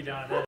down ahead.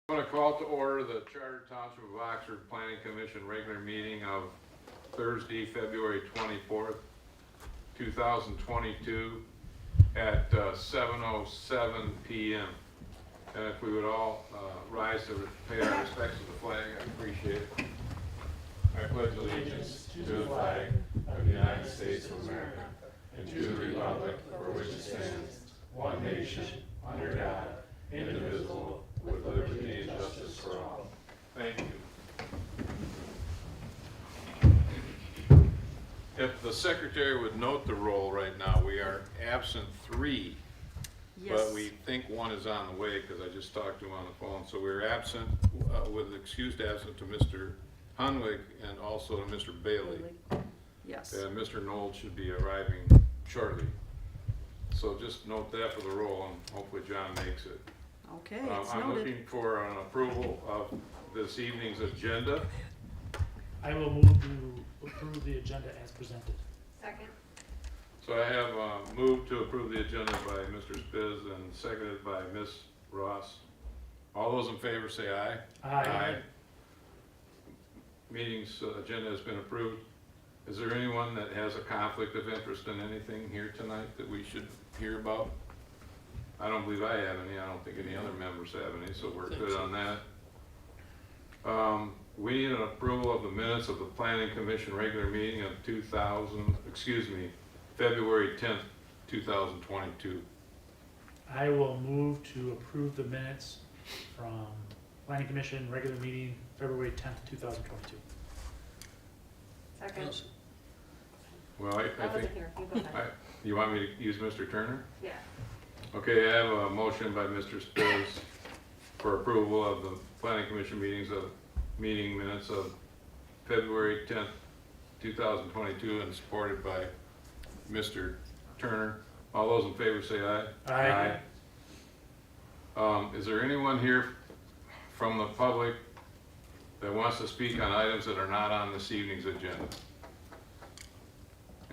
I'm going to call to order the Charter Township of Oxford Planning Commission regular meeting of Thursday, February 24th, 2022 at 7:07 p.m. And if we would all rise to pay our respects to the flag, I appreciate it. I pledge allegiance to the flag of the United States of America and to the republic for which it stands, one nation, under God, indivisible, with liberty and justice for all. Thank you. If the secretary would note the roll right now, we are absent 3, but we think 1 is on the way because I just talked to him on the phone. So we're absent with excused absent to Mr. Hunwig and also to Mr. Bailey. Yes. And Mr. Knoll should be arriving shortly. So just note that for the roll, and hopefully John makes it. Okay, it's I'm noted. looking for an approval of this evening's agenda. I will move to approve the agenda as presented. Second. So I have moved to approve the agenda by Mr. Spiz and seconded by Ms. Ross. All those in favor say aye. Aye. Meeting's agenda has been approved. Is there anyone that has a conflict of interest in anything here tonight that we should hear about? I don't believe I have any. I don't think any other members have any, so we're good on that. We need an approval of the minutes of the Planning Commission regular meeting of February 10th, 2022. I will move to approve the minutes from Planning Commission regular meeting February 10th, 2022. Second. Well, I I think, wasn't here. You go ahead. you want me to use Mr. Turner? Yeah. Okay, I have a motion by Mr. Spiz for approval of the Planning Commission meeting minutes of February 10th, 2022, and supported by Mr. Turner. All those in favor say aye. Aye. Is there anyone here from the public that wants to speak on items that are not on this evening's agenda?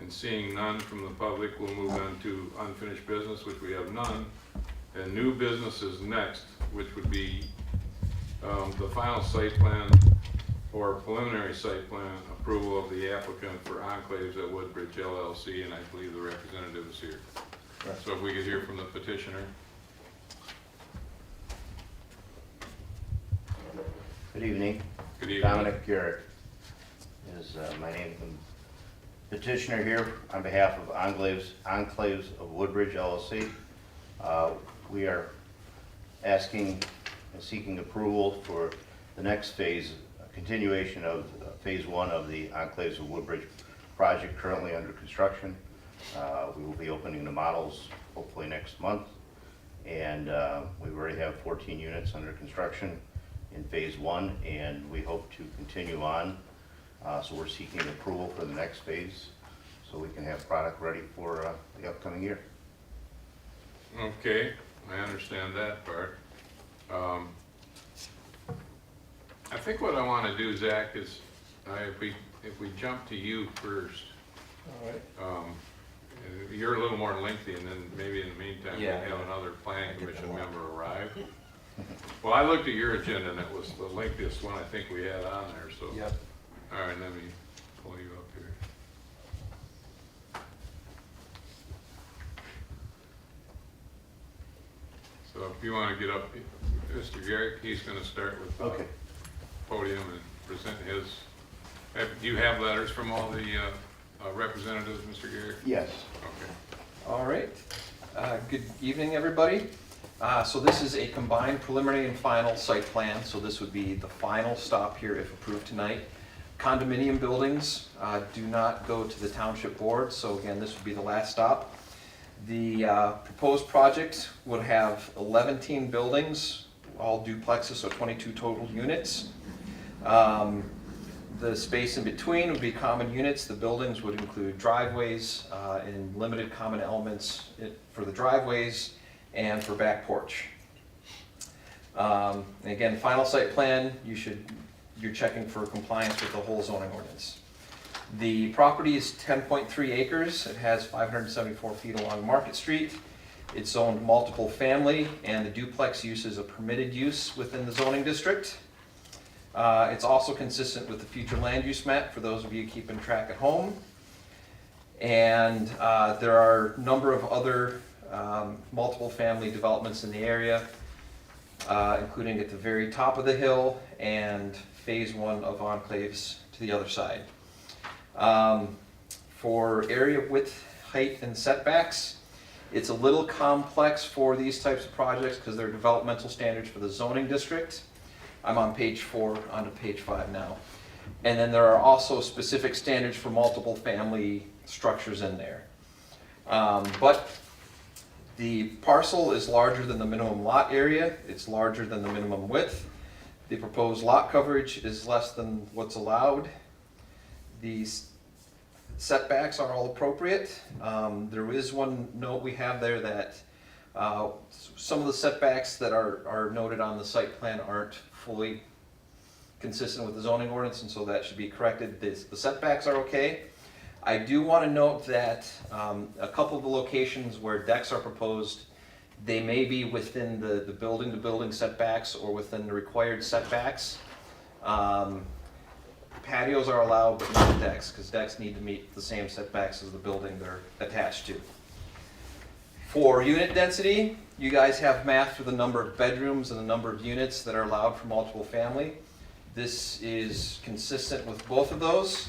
And seeing none from the public, we'll move on to unfinished business, which we have none. And new business is next, which would be the final site plan or preliminary site plan approval of the applicant for Enclaves at Woodbridge LLC, and I believe the representative is here. Right. So if we could hear from the petitioner. Good evening. Good evening. Dominic Garrett is my name. The petitioner here on behalf of Enclaves of Woodbridge LLC. We are asking and seeking approval for the next phase, a continuation of phase 1 of the Enclaves of Woodbridge project currently under construction. We will be opening the models hopefully next month, and we already have 14 units under construction in phase 1, and we hope to continue on. So we're seeking approval for the next phase so we can have product ready for the upcoming year. Okay, I understand that part. I think what I want to do, Zach, is if we jump to you first. All right. You're a little more lengthy, and then maybe in the meantime, we'll Yeah. have another planning commission member arrive. Well, I looked at your agenda, and it was the lengthiest one I think we had on there, so. Yep. All right, let me pull you up here. So if you want to get up, Mr. Garrett, he's going to start with the Okay. podium and present his. Do you have letters from all the representatives, Mr. Garrett? Yes. Okay. All right. Good evening, everybody. So this is a combined preliminary and final site plan. So this would be the final stop here if approved tonight. Condominium buildings do not go to the township board. So again, this would be the last stop. The proposed project would have 11 buildings, all duplexes, so 22 total units. The space in between would be common units. The buildings would include driveways and limited common elements for the driveways and for back porch. And again, final site plan, you're checking for compliance with the whole zoning ordinance. The property is 10.3 acres. It has 574 feet along Market Street. It's zoned multiple family, and the duplex use is a permitted use within the zoning district. It's also consistent with the future land use map for those of you keeping track at home. And there are a number of other multiple family developments in the area, including at the very top of the hill and phase 1 of Enclaves to the other side. For area width, height, and setbacks, it's a little complex for these types of projects because they're developmental standards for the zoning district. I'm on page 4, onto page 5 now. And then there are also specific standards for multiple family structures in there. But the parcel is larger than the minimum lot area, it's larger than the minimum width. The proposed lot coverage is less than what's allowed. The setbacks are all appropriate. There is one note we have there that some of the setbacks that are noted on the site plan aren't fully consistent with the zoning ordinance, and so that should be corrected. The setbacks are okay. I do want to note that a couple of the locations where decks are proposed, they may be within the building-to-building setbacks or within the required setbacks. Patios are allowed, but not decks, because decks need to meet the same setbacks as the building they're attached to. For unit density, you guys have math for the number of bedrooms and the number of units that are allowed for multiple family. This is consistent with both of those.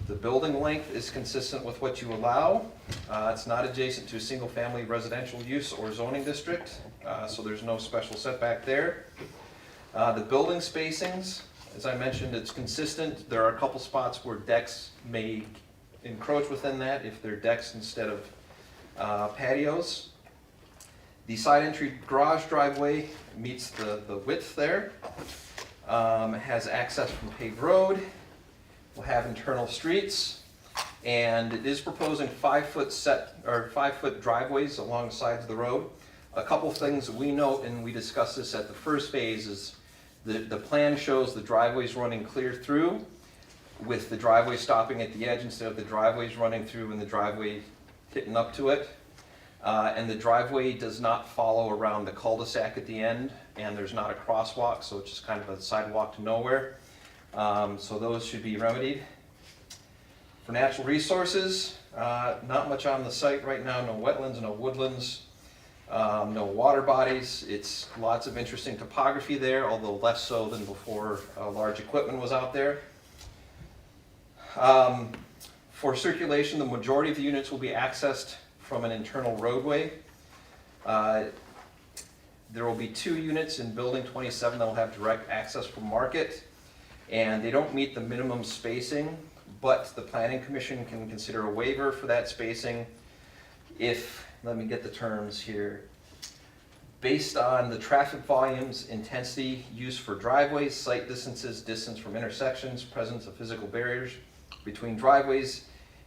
The building length is consistent with what you allow. It's not adjacent to a single family residential use or zoning district, so there's no special setback there. The building spacings, as I mentioned, it's consistent. There are a couple spots where decks may encroach within that if they're decks instead of patios. The side entry garage driveway meets the width there. Has access from paved road. Will have internal streets, and it is proposing 5-foot driveways along the sides of the road. A couple things we note, and we discussed this at the first phase, is the plan shows the driveways running clear through, with the driveway stopping at the edge instead of the driveways running through and the driveway hitting up to it. And the driveway does not follow around the cul-de-sac at the end, and there's not a crosswalk, so it's just kind of a sidewalk to nowhere. So those should be remedied. For natural resources, not much on the site right now, no wetlands, no woodlands, no water bodies. It's lots of interesting topography there, although less so than before large equipment was out there. For circulation, the majority of the units will be accessed from an internal roadway. There will be 2 units in building 27 that will have direct access from market, and they don't meet the minimum spacing, but the planning commission can consider a waiver for that spacing if, let me get the terms here, based on the traffic volumes, intensity, use for driveways, site distances, distance from intersections, presence of physical barriers between driveways,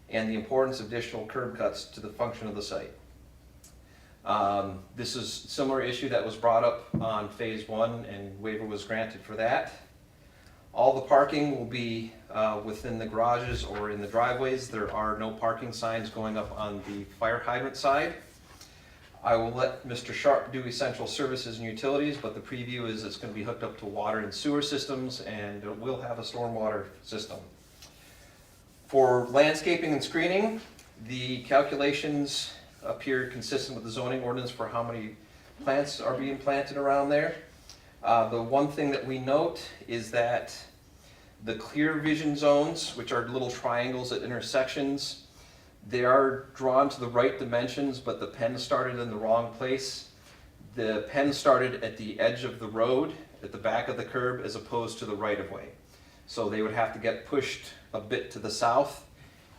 and the importance of additional curb cuts to the function of the site. This is a similar issue that was brought up on phase 1, and waiver was granted for that. All the parking will be within the garages or in the driveways. There are no parking signs going up on the fire hydrant side. I will let Mr. Sharp do essential services and utilities, but the preview is it's going to be hooked up to water and sewer systems, and it will have a stormwater system. For landscaping and screening, the calculations appear consistent with the zoning ordinance for how many plants are being planted around there. The one thing that we note is that the clear vision zones, which are little triangles at intersections, they are drawn to the right dimensions, but the pen started in the wrong place. The pen started at the edge of the road, at the back of the curb, as opposed to the right-of-way. So they would have to get pushed a bit to the south,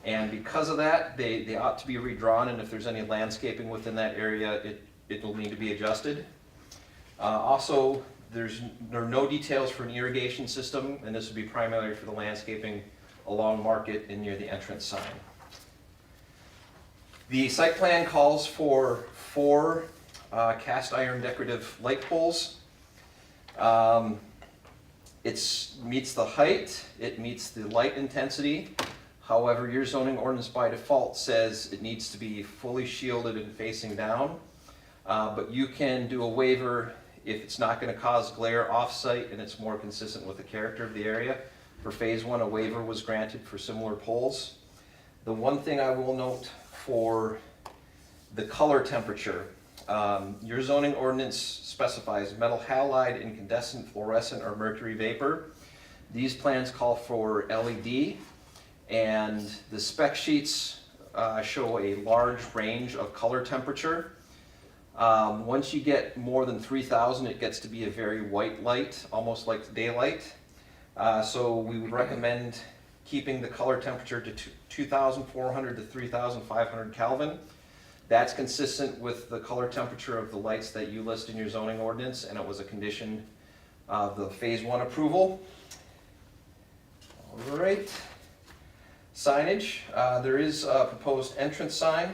and because of that, they ought to be redrawn, and if there's any landscaping within that area, it will need to be adjusted. Also, there are no details for an irrigation system, and this would be primarily for the landscaping along Market and near the entrance sign. The site plan calls for 4 cast iron decorative light poles. It meets the height, it meets the light intensity. However, your zoning ordinance by default says it needs to be fully shielded and facing down. But you can do a waiver if it's not going to cause glare off-site and it's more consistent with the character of the area. For phase 1, a waiver was granted for similar poles. The one thing I will note for the color temperature, your zoning ordinance specifies metal halide, incandescent, fluorescent, or mercury vapor. These plans call for LED, and the spec sheets show a large range of color temperature. Once you get more than 3,000, it gets to be a very white light, almost like daylight. So we would recommend keeping the color temperature to 2,400 to 3,500 Kelvin. That's consistent with the color temperature of the lights that you list in your zoning ordinance, and it was a condition of the phase 1 approval. All right. Signage, there is a proposed entrance sign.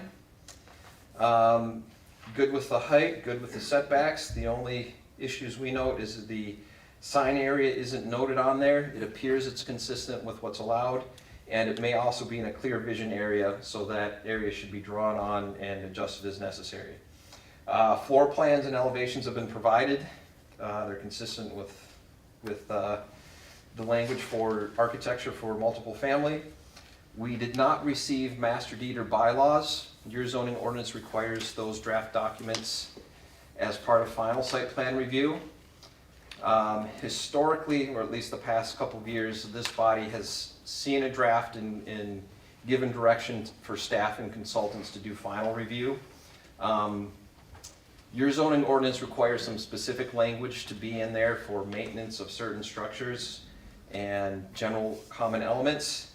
Good with the height, good with the setbacks. The only issues we note is the sign area isn't noted on there. It appears it's consistent with what's allowed, and it may also be in a clear vision area, so that area should be drawn on and adjusted as necessary. Floor plans and elevations have been provided. They're consistent with the language for architecture for multiple family. We did not receive master deed or bylaws. Your zoning ordinance requires those draft documents as part of final site plan review. Historically, or at least the past couple of years, this body has seen a draft and given direction for staff and consultants to do final review. Your zoning ordinance requires some specific language to be in there for maintenance of certain structures and general common elements.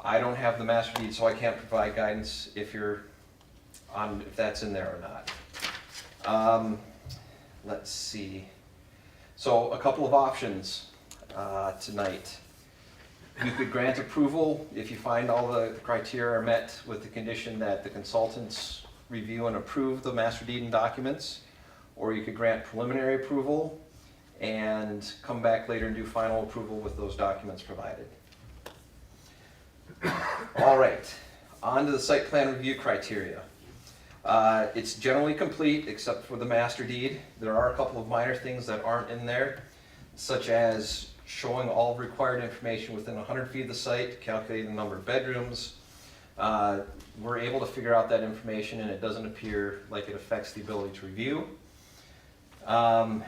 I don't have the master deed, so I can't provide guidance if that's in there or not. Let's see. So a couple of options tonight. You could grant approval if you find all the criteria are met with the condition that the consultants review and approve the master deed and documents, or you could grant preliminary approval and come back later and do final approval with those documents provided. All right, on to the site plan review criteria. It's generally complete except for the master deed. There are a couple of minor things that aren't in there, such as showing all required information within 100 feet of the site, calculating the number of bedrooms. We're able to figure out that information, and it doesn't appear like it affects the ability to review. And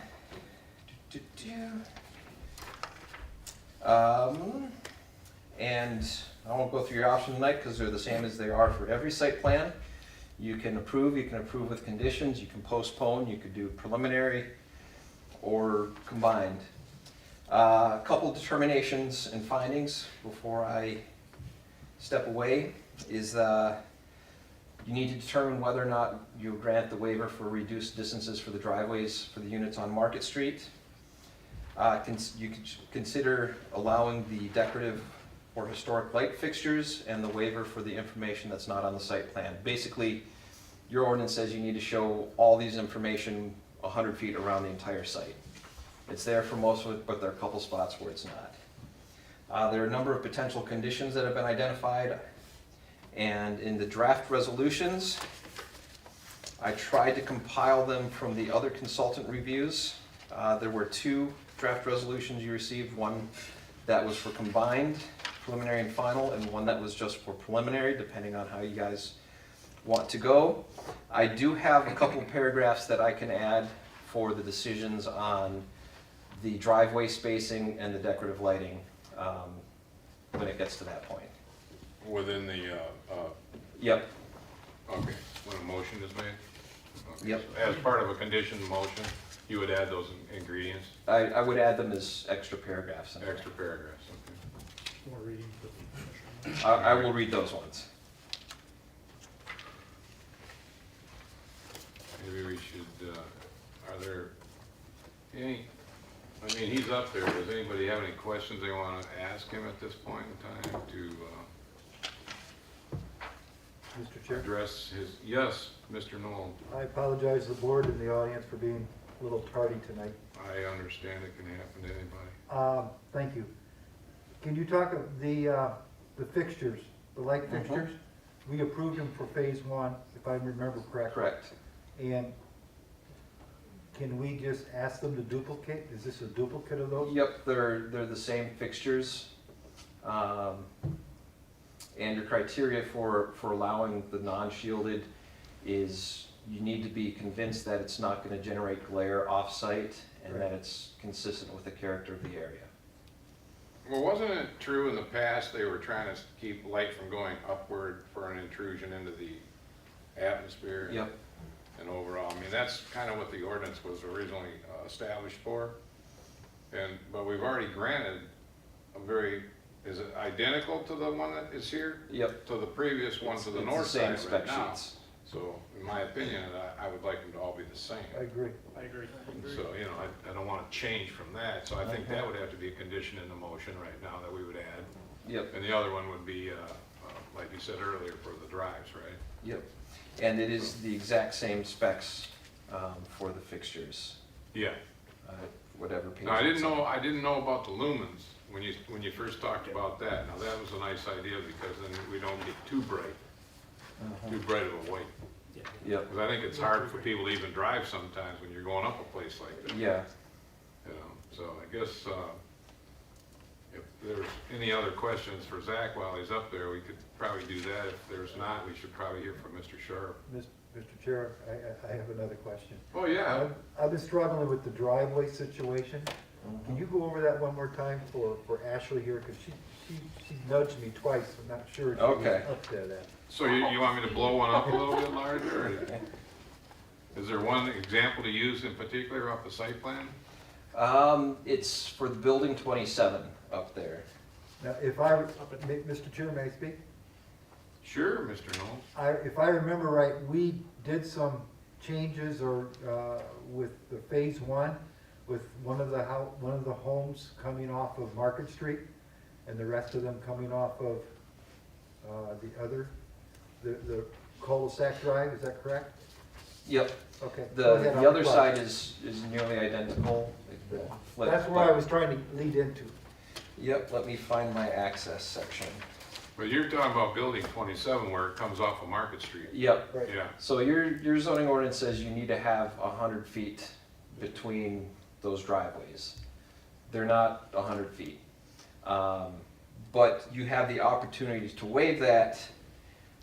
I won't go through your options tonight because they're the same as they are for every site plan. You can approve with conditions, you can postpone, you could do preliminary or combined. A couple of determinations and findings before I step away is you need to determine whether or not you grant the waiver for reduced distances for the driveways for the units on Market Street. You could consider allowing the decorative or historic light fixtures and the waiver for the information that's not on the site plan. Basically, your ordinance says you need to show all these information 100 feet around the entire site. It's there for most of it, but there are a couple spots where it's not. There are a number of potential conditions that have been identified, and in the draft resolutions, I tried to compile them from the other consultant reviews. There were 2 draft resolutions you received, one that was for combined preliminary and final, and one that was just for preliminary, depending on how you guys want to go. I do have a couple of paragraphs that I can add for the decisions on the driveway spacing and the decorative lighting when it gets to that point. Within the, Yep. okay, when a motion is made? Okay. Yep. So as part of a conditioned motion, you would add those ingredients, I would add them as extra paragraphs. extra paragraphs, okay. More reading for the commissioner. I will read those ones. Maybe we should, are there any, I mean, he's up there, does anybody have any questions they want to ask him at this point in time to Mr. Chair, address his, yes, Mr. Knoll, I apologize to the board and the audience for being a little tardy tonight. I understand it can happen to anybody. Thank you. Can you talk of the fixtures, the light fixtures? We approved them for phase 1, if I remember correctly. Correct. And can we just ask them to duplicate? Is this a duplicate of those? Yep, they're the same fixtures. And your criteria for allowing the non-shielded is you need to be convinced that it's not gonna generate glare off-site and that it's consistent with the character of the area. Well, wasn't it true in the past they were trying to keep light from going upward for an intrusion into the atmosphere? Yep, And overall, I mean, that's kind of what the ordinance was originally established for. But we've already granted is it identical to the one that is here? yep. To the previous one to the It's north same side right spec now? sheets. So, in my opinion, I would like them to all be the same. I agree. I agree. So, you know, I don't want to change from that, so I think that would have to be a condition in the motion right now that we would add. Yep, And the other one would be, like you said earlier, for the drives, right? yep. And it is the exact same specs for the fixtures, Yeah. whatever page. Now, I it's on. I didn't know about the lumens when you first talked about that. Now, that was a nice idea because then we don't get too bright of a white. Yep, Because I think it's hard for people to even drive sometimes when you're going up a place like that. yeah. You know, so I guess, if there's any other questions for Zach while he's up there, we could probably do that. If there's not, we should probably hear from Mr. Sharp. Mr. Chair, I have another question. Oh, yeah. I've been struggling with the driveway situation. Can you go over that one more time for Ashley here? Because she nudged me twice. I'm not sure if she was Okay. up to that. So you want me to blow one up a little bit larger? Or is there one example to use in particular off the site plan? It's for the building 27 up there. Now, Mr. Chair, may I speak? Sure, Mr. Knowles. If I remember right, we did some changes with the phase one, with one of the homes coming off of Market Street, and the rest of them coming off of the cul-de-sac drive, is that correct? Yep, Okay. the Go ahead, I'll other reply. side is nearly identical. It flipped, That's where I but- was trying to lead into. Yep, let me find my access section. But you're talking about building 27 where it comes off of Market Street. Yep, Right. Yeah. so your zoning ordinance says you need to have 100 feet between those driveways. They're not 100 feet. But you have the opportunity to waive that.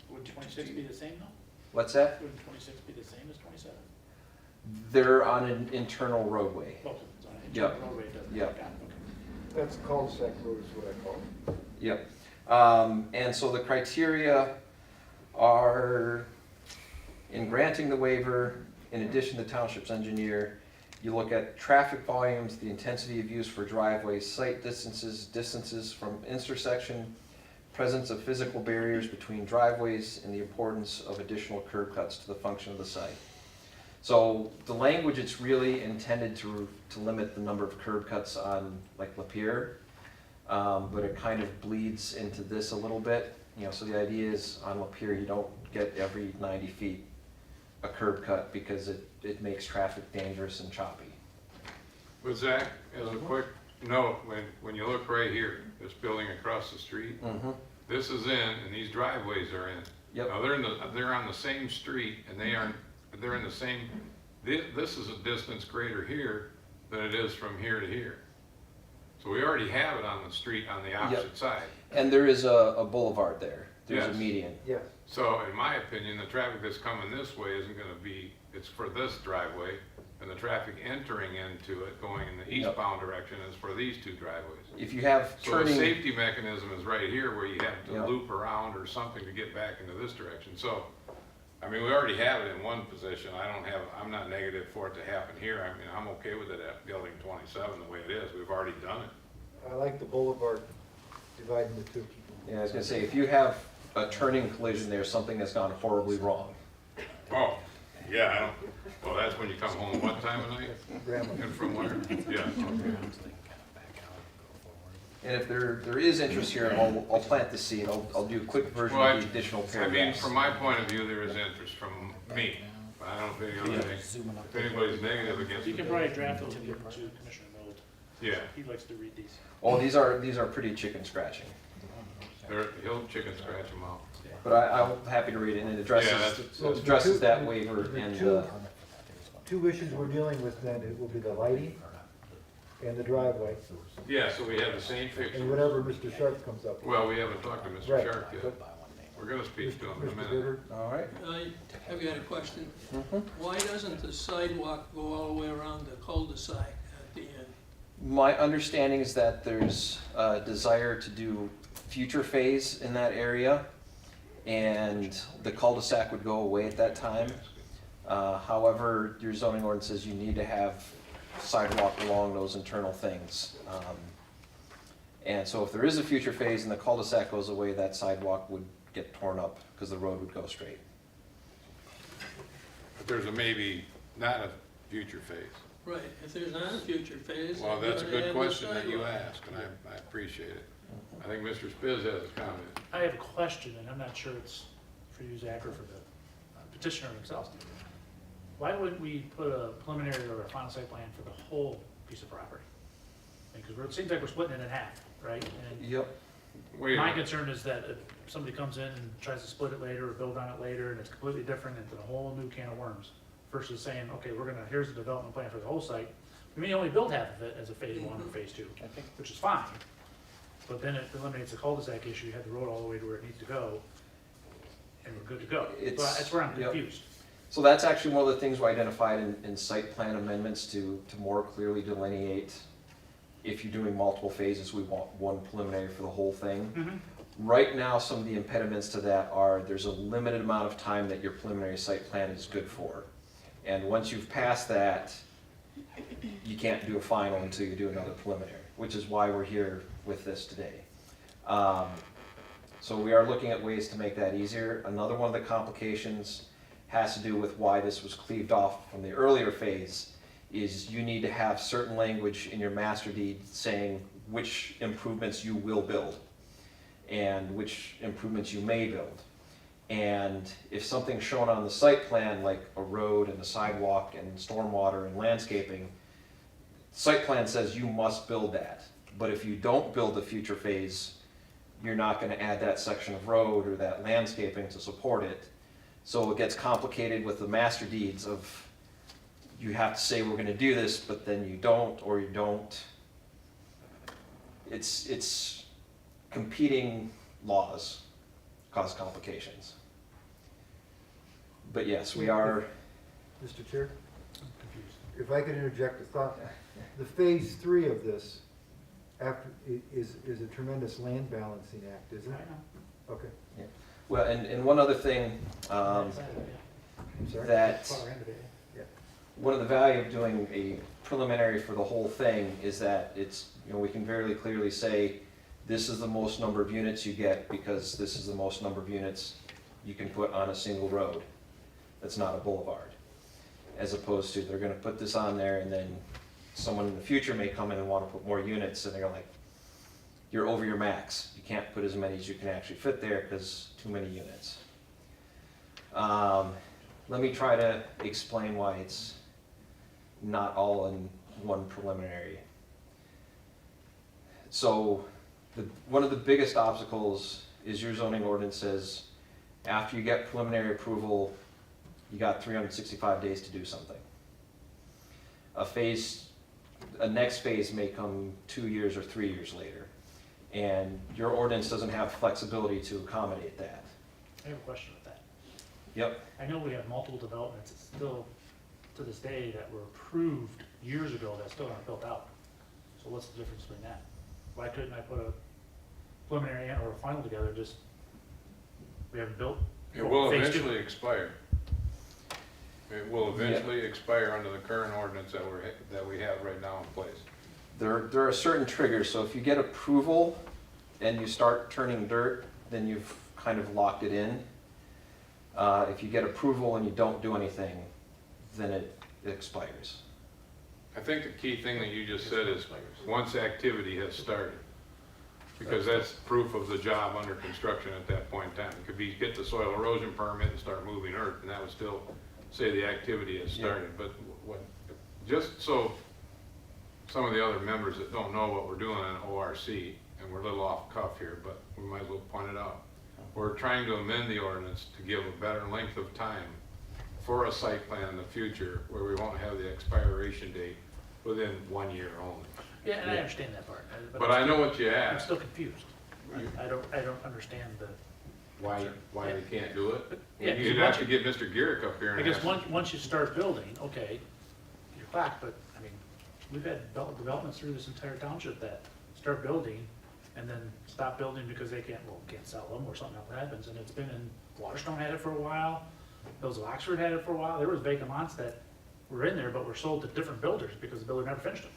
Would 26 be the same though? What's that? Wouldn't 26 be the same as 27? They're on an internal roadway. Both of them's on it. Yep. Roadway doesn't. Yep. Got it, That's cul-de-sac road is what I call it. Yep. And so the criteria are, in granting the waiver, in addition to Township's engineer, you look at traffic volumes, the intensity of use for driveways, site distances from intersection, presence of physical barriers between driveways, and the importance of additional curb cuts to the function of the site. So the language, it's really intended to limit the number of curb cuts on like Lapeer, but it kind of bleeds into this a little bit. You know, so the idea is on Lapeer, you don't get every 90 feet a curb cut because it makes traffic dangerous and choppy. But Zach, as a quick note, when you look right here, this building across the street, Mm-hmm. this is in and these driveways are in. Yep. Now, they're on the same street and they're in the same, this is a distance greater here than it is from here to here. So we already have it on the street on the opposite side. And there is a boulevard there. There's a Yes. median. Yes. So in my opinion, the traffic that's coming this way isn't gonna be, it's for this driveway, and the traffic entering into it, going in the Yep. eastbound direction is for these two driveways. If you have So the turning, safety mechanism is right here where you have to Yep. loop around or something to get back into this direction. So, I mean, we already have it in one position. I'm not negative for it to happen here. I mean, I'm okay with it at building 27 the way it is. We've already done it. I like the boulevard dividing the two. yeah, I was gonna say, if you have a turning collision there, something has gone horribly wrong. Oh, yeah, I don't, well, that's when you come home what time of night? Grandma. And from where? Yeah. And if there is interest here, I'll plant the seed. I'll do a quick version Well, of the additional I mean, paragraphs. from my point of view, there is interest from me. I don't think, if anybody's negative against You can it. probably draft those to Commissioner Mild. Yeah. He likes to read these. Oh, these are pretty chicken scratching. He'll chicken scratch them out. But I'm happy to read it, and it Yeah, addresses that waiver The and, two issues we're dealing with then, it will be the lighting and the driveway, Yeah, so we have the same fixtures. and whatever Mr. Sharp comes up with. Well, we haven't talked to Mr. Right. Sharp yet. We're gonna speak to him in a Mr. minute. Bigger, all right. I've got a question. Mhm. Why doesn't the sidewalk go all the way around the cul-de-sac at the end? My understanding is that there's a desire to do future phase in that area, and the cul-de-sac would go away at that time. However, your zoning ordinance says you need to have sidewalk along those internal things. And so if there is a future phase and the cul-de-sac goes away, that sidewalk would get torn up because the road would go straight. But there's a maybe, not a future phase. Right, if there's not a future phase. Well, then that's a you're gonna good have no question that you sidewalk. asked, and I appreciate it. I think Mr. Spiz has a comment. I have a question, and I'm not sure it's for you, Zach, or for the petitioner themselves. Why wouldn't we put a preliminary or a final site plan for the whole piece of property? Because it seems like we're splitting it in half, right? And Yep. Wait a my minute. concern is that if somebody comes in and tries to split it later or build on it later, and it's completely different, it's a whole new can of worms, versus saying, okay, here's the development plan for the whole site. We may only build half of it as a phase one or phase two, I think which is fine. But then it eliminates the cul-de-sac issue, you have the road all the way to where it needs to go, and we're good to go. So It's- that's where I'm yep. confused. So that's actually one of the things we identified in site plan amendments to more clearly delineate, if you're doing multiple phases, we want one preliminary for the whole thing. Right now, some of the impediments to that are, there's a limited amount of time that your preliminary site plan is good for. And once you've passed that, you can't do a final until you do another preliminary, which is why we're here with this today. So we are looking at ways to make that easier. Another one of the complications has to do with why this was cleaved off from the earlier phase, is you need to have certain language in your master deed saying which improvements you will build and which improvements you may build. And if something's shown on the site plan, like a road and a sidewalk and stormwater and landscaping, site plan says you must build that. But if you don't build the future phase, you're not gonna add that section of road or that landscaping to support it. So it gets complicated with the master deeds of, you have to say we're gonna do this, but then you don't, or you don't. It's competing laws cause complications. But yes, we are, Mr. Chair, I'm confused. if I could interject a thought, the phase 3 of this is a tremendous land balancing act, isn't I it? know. Okay, well, and one other thing, I'm sorry. that Far end of it. one of the value of doing a preliminary for the whole thing is that it's, we can very clearly say, this is the most number of units you get because this is the most number of units you can put on a single road that's not a boulevard. As opposed to, they're gonna put this on there and then someone in the future may come in and wanna put more units and they're like, you're over your max. You can't put as many as you can actually fit there because too many units. Let me try to explain why it's not all in one preliminary. So one of the biggest obstacles is your zoning ordinance says after you get preliminary approval, you got 365 days to do something. A next phase may come 2 years or 3 years later. And your ordinance doesn't have flexibility to accommodate that. I have a question with that. Yep. I know we have multiple developments, it's still, to this day, that were approved years ago that still aren't built out. So what's the difference between that? Why couldn't I put a preliminary or a final together, just, we haven't built? It will phase two? eventually expire. It will eventually expire under the current ordinance that we have right now in place. There are certain triggers, so if you get approval and you start turning dirt, then you've kind of locked it in. If you get approval and you don't do anything, then it expires. I think the key thing that you just said is, once activity has started, because that's proof of the job under construction at that point in time. It could be, get the soil erosion permit and start moving earth, and that would still say the activity has started. But what, just so some of the other members that don't know what we're doing on ORC, and we're a little off cuff here, but we might as well point it out. We're trying to amend the ordinance to give a better length of time for a site plan in the future where we won't have the expiration date within 1 year only. Yeah, and I understand that part. But I know what you I'm asked, still confused. I don't understand the, why they can't do it. Yeah, You'd have to get Mr. Garrick up here I and guess ask. once you start building, okay, you're back, but, I mean, we've had developments through this entire township that start building and then stop building because they can't sell them or something else happens, and it's been in, Waterstone had it for a while, Hills of Oxford had it for a while, there was vacant lots that were in there but were sold to different builders because the builder never finished them.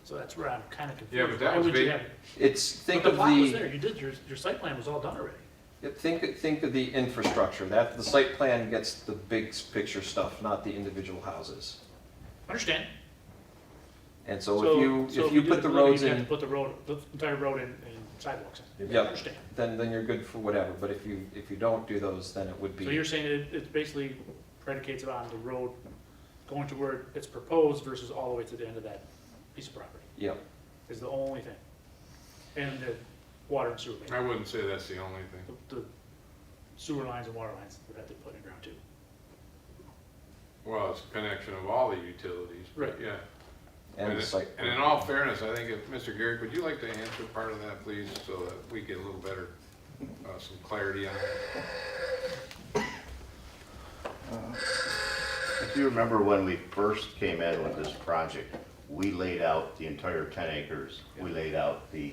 So that's where I'm kinda confused. Yeah, but that Why was would you vac- have it? It's, think But of the plot was the, there, you did, your site plan was all done already. think of the infrastructure, that, the site plan gets the big picture stuff, not the individual houses. Understand? And so if you did put the building, roads you have to in, put the entire road in sidewalks in. Yep. Understand. then you're good for whatever, but if you don't do those, then it would So you're be, saying it basically predicates it on the road going to where it's proposed versus all the way to the end of that piece of property, yep. is the only thing. And the water and sewer I main. wouldn't say that's the only thing. The sewer lines and water lines would have to put in ground too. Well, it's a connection of all the utilities, but Right. yeah. And the site. And in all fairness, I think if, Mr. Garrick, would you like to answer part of that, please, so that we get a little better, some clarity on it? If you remember when we first came in with this project, we laid out the entire 10 acres. We laid out the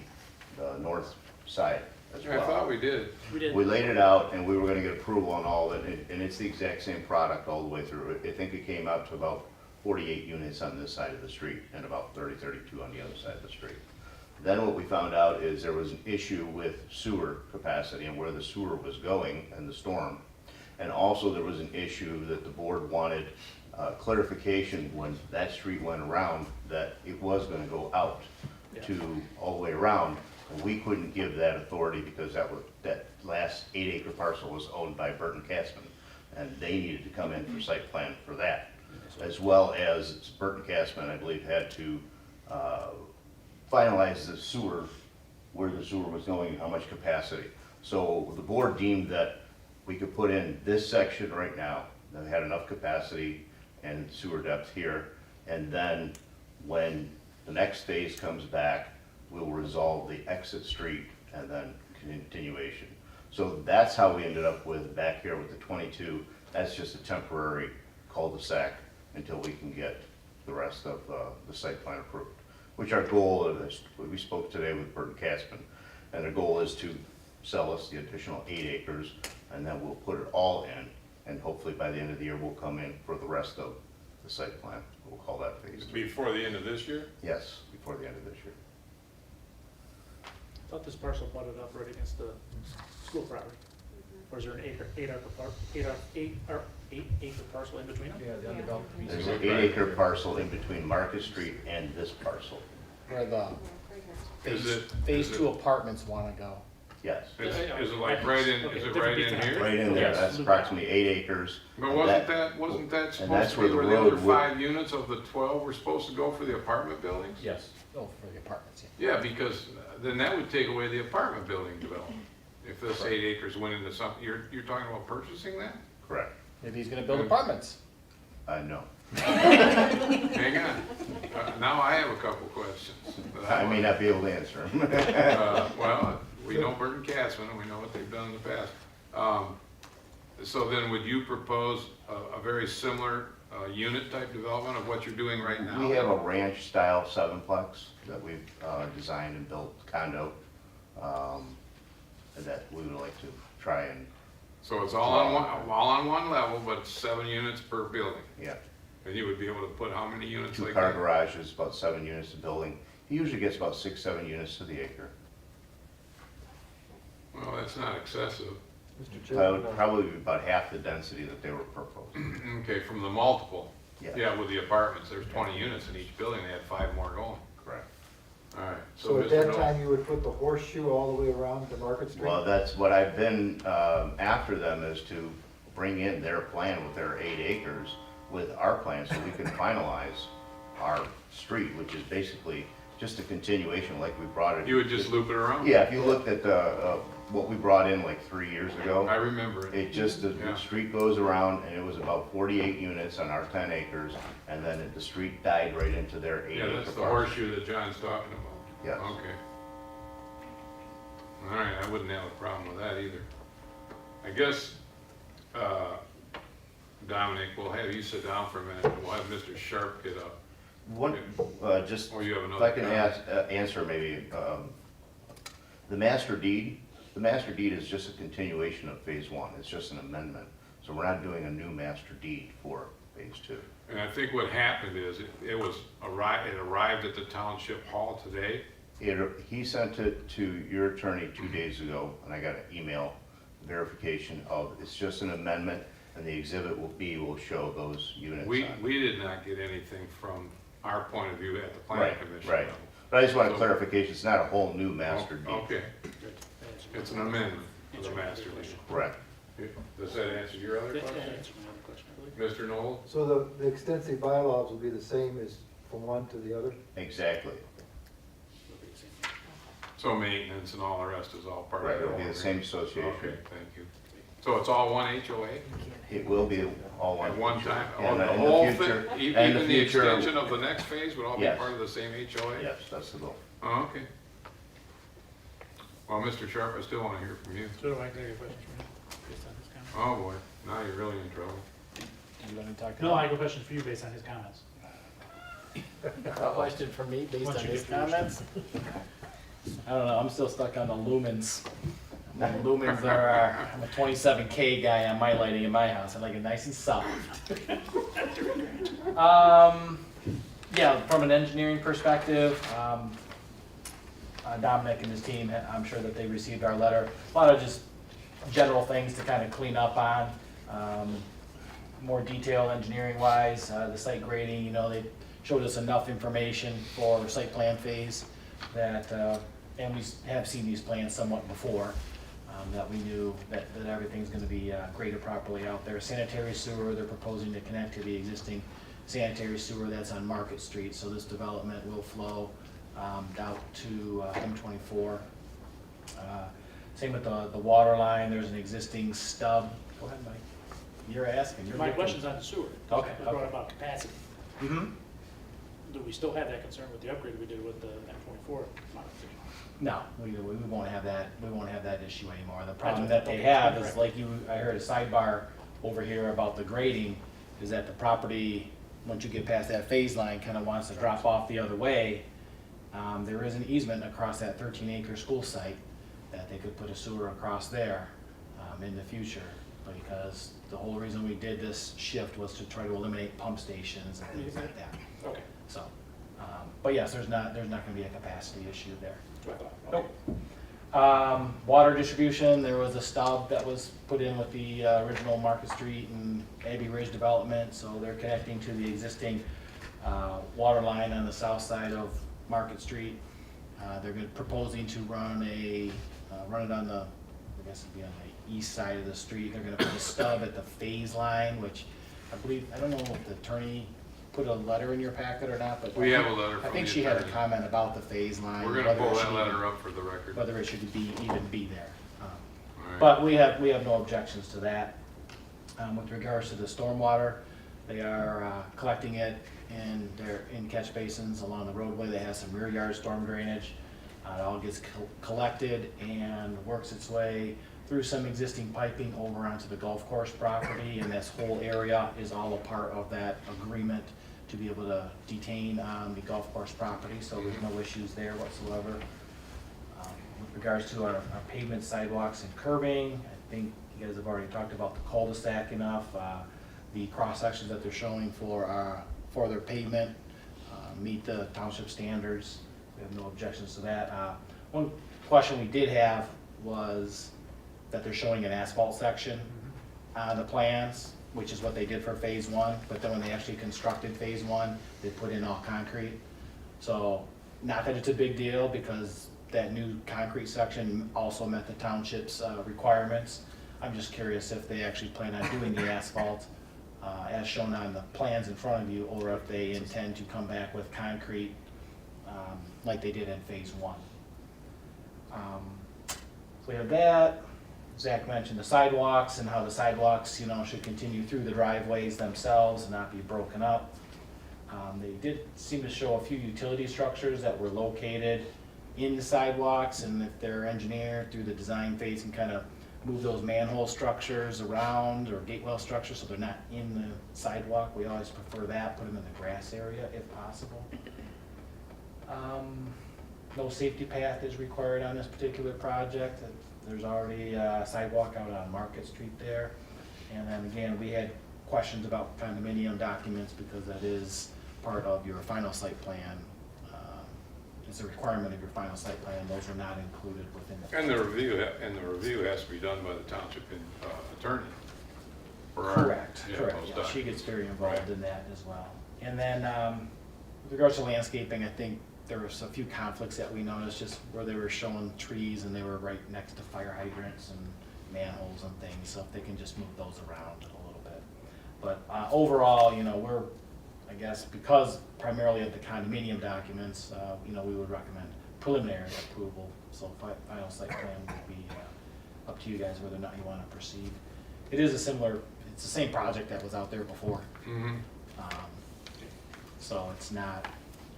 north side as I well. thought we did. We did, We laid it out and we were gonna get approval on all of it, and it's the exact same product all the way through. I think it came out to about 48 units on this side of the street and about 32 on the other side of the street. Then what we found out is there was an issue with sewer capacity and where the sewer was going and the storm. And also there was an issue that the board wanted clarification when that street went around, that it was gonna go out to all the way around. And we couldn't give that authority because that last 8-acre parcel was owned by Burton Castman. And they needed to come in for site plan for that. As well as Burton Castman, I believe, had to finalize the sewer, where the sewer was going, how much capacity. So the board deemed that we could put in this section right now, that had enough capacity and sewer depth here, and then when the next phase comes back, we'll resolve the exit street and then continuation. So that's how we ended up with, back here with the 22, that's just a temporary cul-de-sac until we can get the rest of the site plan approved. Which our goal is, we spoke today with Burton Castman, and the goal is to sell us the additional 8 acres, and then we'll put it all in, and hopefully by the end of the year, we'll come in for the rest of the site plan. We'll call that phase 2. Before the end of this year? Yes, before the end of this year. I thought this parcel butted up right against the school property. Or is there an 8-acre parcel in between them? Yeah, the undeveloped piece. There's an 8-acre parcel in between Market Street and this parcel. Where the Is it- phase is it- 2 apartments wanna go. Yes, Is it like right in, Okay, is it different right in detail. here? right in there, Yes. that's approximately 8 acres. But And wasn't that and supposed that's to be where the where the other road would- 5 units of the 12 were supposed to go for the apartment buildings? Yes. Oh, for the apartments, yeah. Yeah, because then that would take away the apartment building development. If this 8 acres went into something, you're talking about purchasing that? Correct. Maybe he's gonna build apartments. No. Hang on. Now I have a couple questions. that I may not be able to answer them. Well, we know Burton Castman, and we know what they've done in the past. So then would you propose a very similar unit type development of what you're doing right now? We have a ranch style 7-plex that we've designed and built condo, that we would like to try and, So it's all on one level, but it's 7 units per building. yeah. And you would be able to put how many units like 2-car that? garages, about 7 units a building. He usually gets about 6-7 units to the acre. Well, that's not excessive. Mr. That Chairman, would probably be about half the density that they were proposing. Okay, from the multiple. Yeah. Yeah, with the apartments, there's 20 units in each building, they had 5 more going. Correct. All right. so at Mr. that Knoll- time, you would put the horseshoe all the way around to Market Street? Well, that's what I've been after them, is to bring in their plan with their 8 acres with our plan so we can finalize our street, which is basically just a continuation like we brought it. You would just loop it around? Yeah, if you looked at what we brought in like 3 years ago. I remember it. It just, the Yeah. street goes around, and it was about 48 units on our 10 acres, and then the street died right into their 8 Yeah, acre that's the parcel. horseshoe that John's talking about. Yes. Okay. All right, I wouldn't have a problem with that either. I guess, Dominic, we'll have you sit down for a minute, and we'll have Mr. Sharp get up. One, just, Or you have if another I can comment? answer maybe, the master deed is just a continuation of phase 1, it's just an amendment. So we're not doing a new master deed for phase 2. And I think what happened is, it arrived at the township hall today. He sent it to your attorney 2 days ago, and I got an email verification of, it's just an amendment, and the exhibit will show those units We on. did not get anything from our point of view at the planning Right, commission right. level. But I just want So- clarification, it's not a whole new master deed. Okay, it's an amendment of the master deed. Correct. Does that answer your other That question? answers my other question, I believe. Mr. Knoll? So the extensive bylaws will be the same as from one to the other? Exactly. So maintenance and all the rest is all part of Right, it? it'll be the same association. Okay, thank you. So it's all one HOA It will be all one. at one time? And The in whole future- thing, and even the future- extension of the next phase would all be Yes. part of the same HOA? Yes, that's the goal. Oh, okay. Well, Mr. Sharp, I still want to hear from you. So do I take a question from you based on his comments? Oh, boy, now you're really in trouble. You want to talk? No, I have a question for you based on his comments. A question for me based Once on you his get through your comments? I don't know, I'm still stuck on the lumens. The lumens are, I'm a 27K guy on my lighting in my house, I like it nice and soft. Yeah, from an engineering perspective, Dominic and his team, I'm sure that they received our letter. A lot of just general things to kind of clean up on. More detail engineering wise, the site grading, you know, they showed us enough information for site plan phase that, and we have seen these plans somewhat before, that we knew that everything's gonna be graded properly out there. Sanitary sewer, they're proposing to connect to the existing sanitary sewer that's on Market Street, so this development will flow out to M24. Same with the water line, there's an existing stub. Go ahead, Mike. You're asking. You're My looking. question's on the sewer. Okay, You brought okay. about capacity. Mm-hmm. Do we still have that concern with the upgrade we did with the M24 modification? No, we won't have that, we won't have that issue anymore. The problem Gotcha. that they Okay, have is correct. like I heard a sidebar over here about the grading, is that the property, once you get past that phase line, kind of wants to drop off the other way. There is an easement across that 13-acre school site that they could put a sewer across there in the future. Because the whole reason we did this shift was to try to eliminate pump stations and things like that. Okay. So, but yes, there's not gonna be a capacity issue there. That's what I thought. Nope. Water distribution, there was a stub that was put in with the original Market Street and Abbey Ridge development, so they're connecting to the existing water line on the south side of Market Street. They're proposing to run it on the, I guess it'd be on the east side of the street. They're gonna put a stub at the phase line, which I believe, I don't know if the attorney put a letter in your packet or not, but. We have a letter I from think the she had a attorney. comment about the phase line. We're gonna whether pull it that should letter even- up for the record. Whether it should even be there. All right. But we have no objections to that. With regards to the stormwater, they are collecting it in catch basins along the roadway. They have some rear yard storm drainage. It all gets collected and works its way through some existing piping over onto the golf course property, and this whole area is all a part of that agreement to be able to detain on the golf course property, so there's no issues there whatsoever. With regards to our pavement, sidewalks, and curbing, I think you guys have already talked about the cul-de-sac enough. The cross-sections that they're showing for their pavement meet the township standards. We have no objections to that. One question we did have was that they're showing an asphalt section on the plans, which is what they did for phase 1, but then when they actually constructed phase 1, they put in all concrete. So, not that it's a big deal, because that new concrete section also met the township's requirements. I'm just curious if they actually plan on doing the asphalt as shown on the plans in front of you, or if they intend to come back with concrete like they did in phase 1. So we have that. Zach mentioned the sidewalks and how the sidewalks, should continue through the driveways themselves and not be broken up. They did seem to show a few utility structures that were located in the sidewalks, and if they're engineered through the design phase, can kind of move those manhole structures around or gate well structures so they're not in the sidewalk. We always prefer that, put them in the grass area if possible. No safety path is required on this particular project. There's already a sidewalk out on Market Street there. And then again, we had questions about condominium documents because that is part of your final site plan. It's a requirement of your final site plan. Those are not included within the. And the review has to be done by the township attorney. for our- Correct, yeah, correct. those Yeah, she documents. gets very involved Right. in that as well. And then, with regards to landscaping, I think there was a few conflicts that we noticed, just where they were showing trees and they were right next to fire hydrants and manholes and things, so if they can just move those around a little bit. But overall, we're, I guess, because primarily of the condominium documents, we would recommend preliminary approval, so final site plan would be up to you guys whether or not you want to proceed. It is it's the same project that was out there before, Mhm. so it's not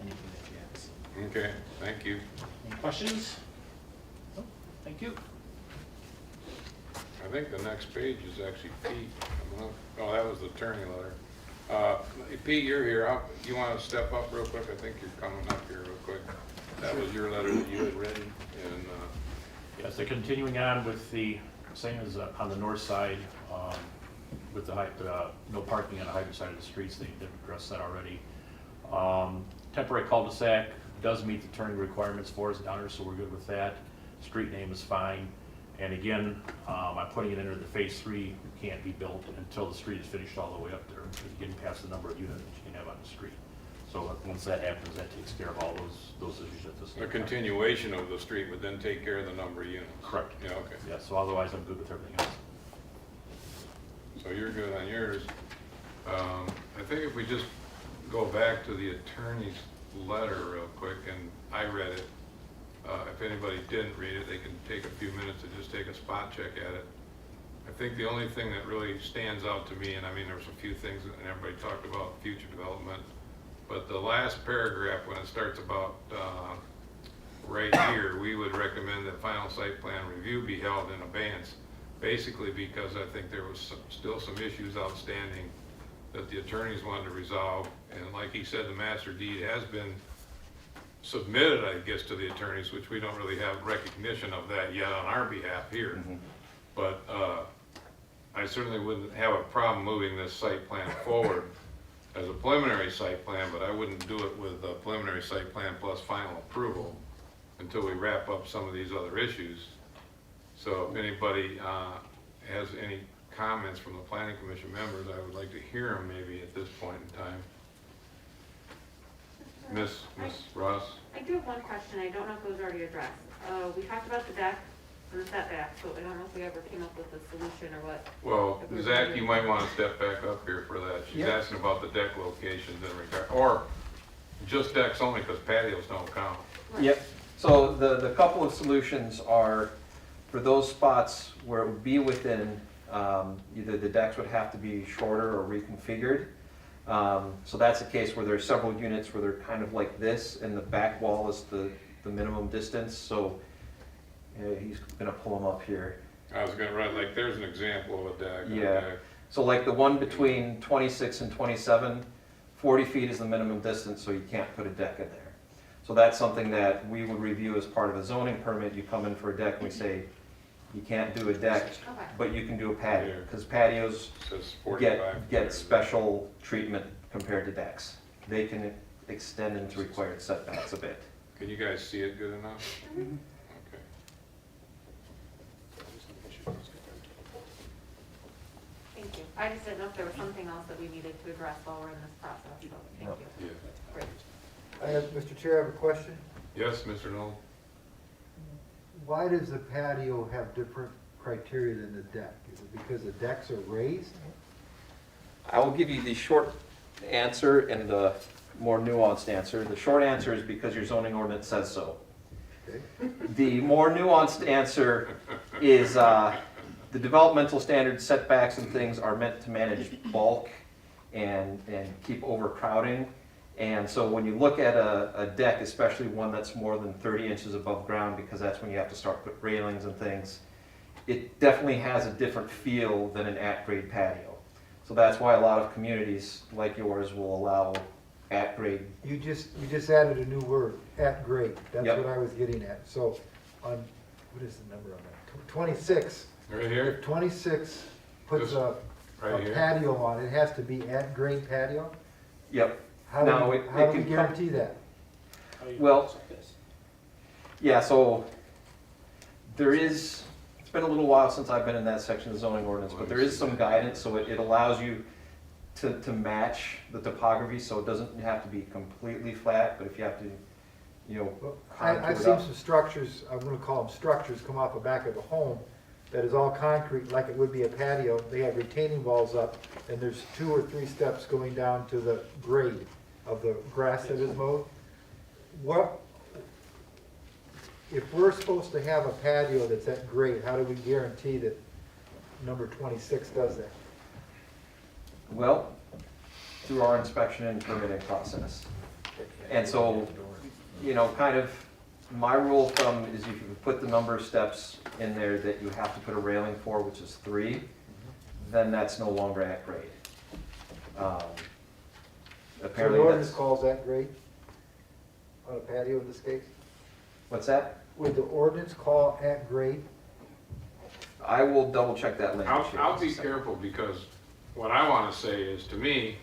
anything that you have to see. Okay, thank you. Any questions? No? Thank you. I think the next page is actually Pete. Oh, that was the attorney letter. Pete, you're here. You want to step up real quick? I think you're coming up here real quick. That was your letter that you had written, and Yes, they're continuing on with the same as on the north side, with the no parking on the hydrant side of the streets. They've addressed that already. Temporary cul-de-sac does meet the turning requirements for us down there, so we're good with that. Street name is fine. And again, I'm putting it into the phase 3, can't be built until the street is finished all the way up there, getting past the number of units you can have on the street. So once that happens, that takes care of all those issues at this the time. continuation of the street would then take care of the number of units. Correct. Yeah, okay. Yeah, so otherwise I'm good with everything else. So you're good on yours. I think if we just go back to the attorney's letter real quick, and I read it. If anybody didn't read it, they can take a few minutes to just take a spot check at it. I think the only thing that really stands out to me, and I mean, there's a few things, and everybody talked about future development, but the last paragraph, when it starts about right here, we would recommend that final site plan review be held in abeyance, basically because I think there was still some issues outstanding that the attorneys wanted to resolve, and like he said, the master deed has been submitted, I guess, to the attorneys, which we don't really have recognition of that yet on our behalf here. But I certainly wouldn't have a problem moving this site plan forward as a preliminary site plan, but I wouldn't do it with a preliminary site plan plus final approval until we wrap up some of these other issues. So if anybody has any comments from the planning commission members, I would like to hear them maybe at this point in time. Miss Ross? I do have one question, I don't know if it was already addressed. We talked about the deck and the setback, so I don't know if we ever came up with a solution or what. Well, Zach, you might want to step back up here for that. She's Yep. asking about the deck locations in regard, or just decks only because patios don't count. Yep, so the couple of solutions are, for those spots where it would be within, either the decks would have to be shorter or reconfigured. So that's a case where there's several units where they're kind of like this, and the back wall is the minimum distance, so he's gonna pull them up here. I was gonna write, like, there's an example of a deck. Yeah. Okay. So like the one between 26 and 27, 40 feet is the minimum distance, so you can't put a deck in there. So that's something that we would review as part of a zoning permit. You come in for a deck and we say, you can't do a deck, Okay. but you can do a patio, Yeah. because patios Says 45. get special treatment compared to decks. They can extend into required setbacks a bit. Can you guys see it good enough? Okay. Thank you. I just didn't know if there was something else that we needed to address while we're in this process, so thank No. you. Yeah. Great. Mr. Chair, I have a question. Yes, Mr. Noel? Why does the patio have different criteria than the deck? Is it because the decks are raised? I will give you the short answer and the more nuanced answer. The short answer is because your zoning ordinance says so. Okay. The more nuanced answer is the developmental standards, setbacks and things are meant to manage bulk and keep overcrowding. And so when you look at a deck, especially one that's more than 30 inches above ground, because that's when you have to start put railings and things, it definitely has a different feel than an at-grade patio. So that's why a lot of communities like yours will allow at-grade. You just added a new word, at grade. That's Yep. what I was getting at. So on, what is the number on that? 26. Right here, If 26 puts This- a right here. patio on, it has to be at grade patio? Yep. How Now, do we, it how do we can come- guarantee that? Well, yeah, so there is, it's been a little while since I've been in that section of the zoning ordinance, but there is some guidance, so it allows you to match the topography, so it doesn't have to be completely flat, but if you have to, you know, Well, contour I've it seen up. some structures, I'm gonna call them structures, come off the back of a home that is all concrete, like it would be a patio. They have retaining walls up, and there's 2 or 3 steps going down to the grade of the grass that is mowed. What, if we're supposed to have a patio that's at grade, how do we guarantee that number 26 does that? Well, through our inspection and permitting process. And so, you know, kind of, my rule of thumb is if you put the number of steps in there that you have to put a railing for, which is 3, then that's no longer at grade. So the Apparently ordinance that's, calls that grade on a patio in this case? what's that? Would the ordinance call at grade? I will double check that language here. I'll be careful, because what I want to say is, to me,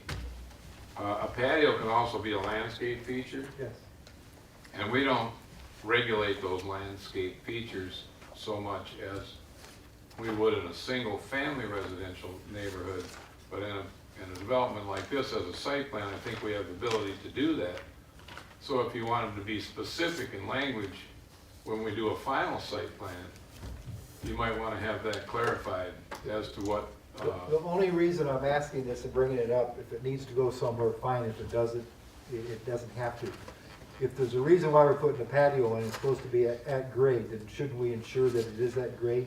a patio can also be a landscape feature, Yes. and we don't regulate those landscape features so much as we would in a single-family residential neighborhood. But in a development like this, as a site plan, I think we have the ability to do that. So if you wanted to be specific in language, when we do a final site plan, you might want to have that clarified as to what, The only reason I'm asking this and bringing it up, if it needs to go somewhere, fine. If it doesn't, it doesn't have to. If there's a reason why we're putting a patio in, it's supposed to be at grade, then shouldn't we ensure that it is at grade?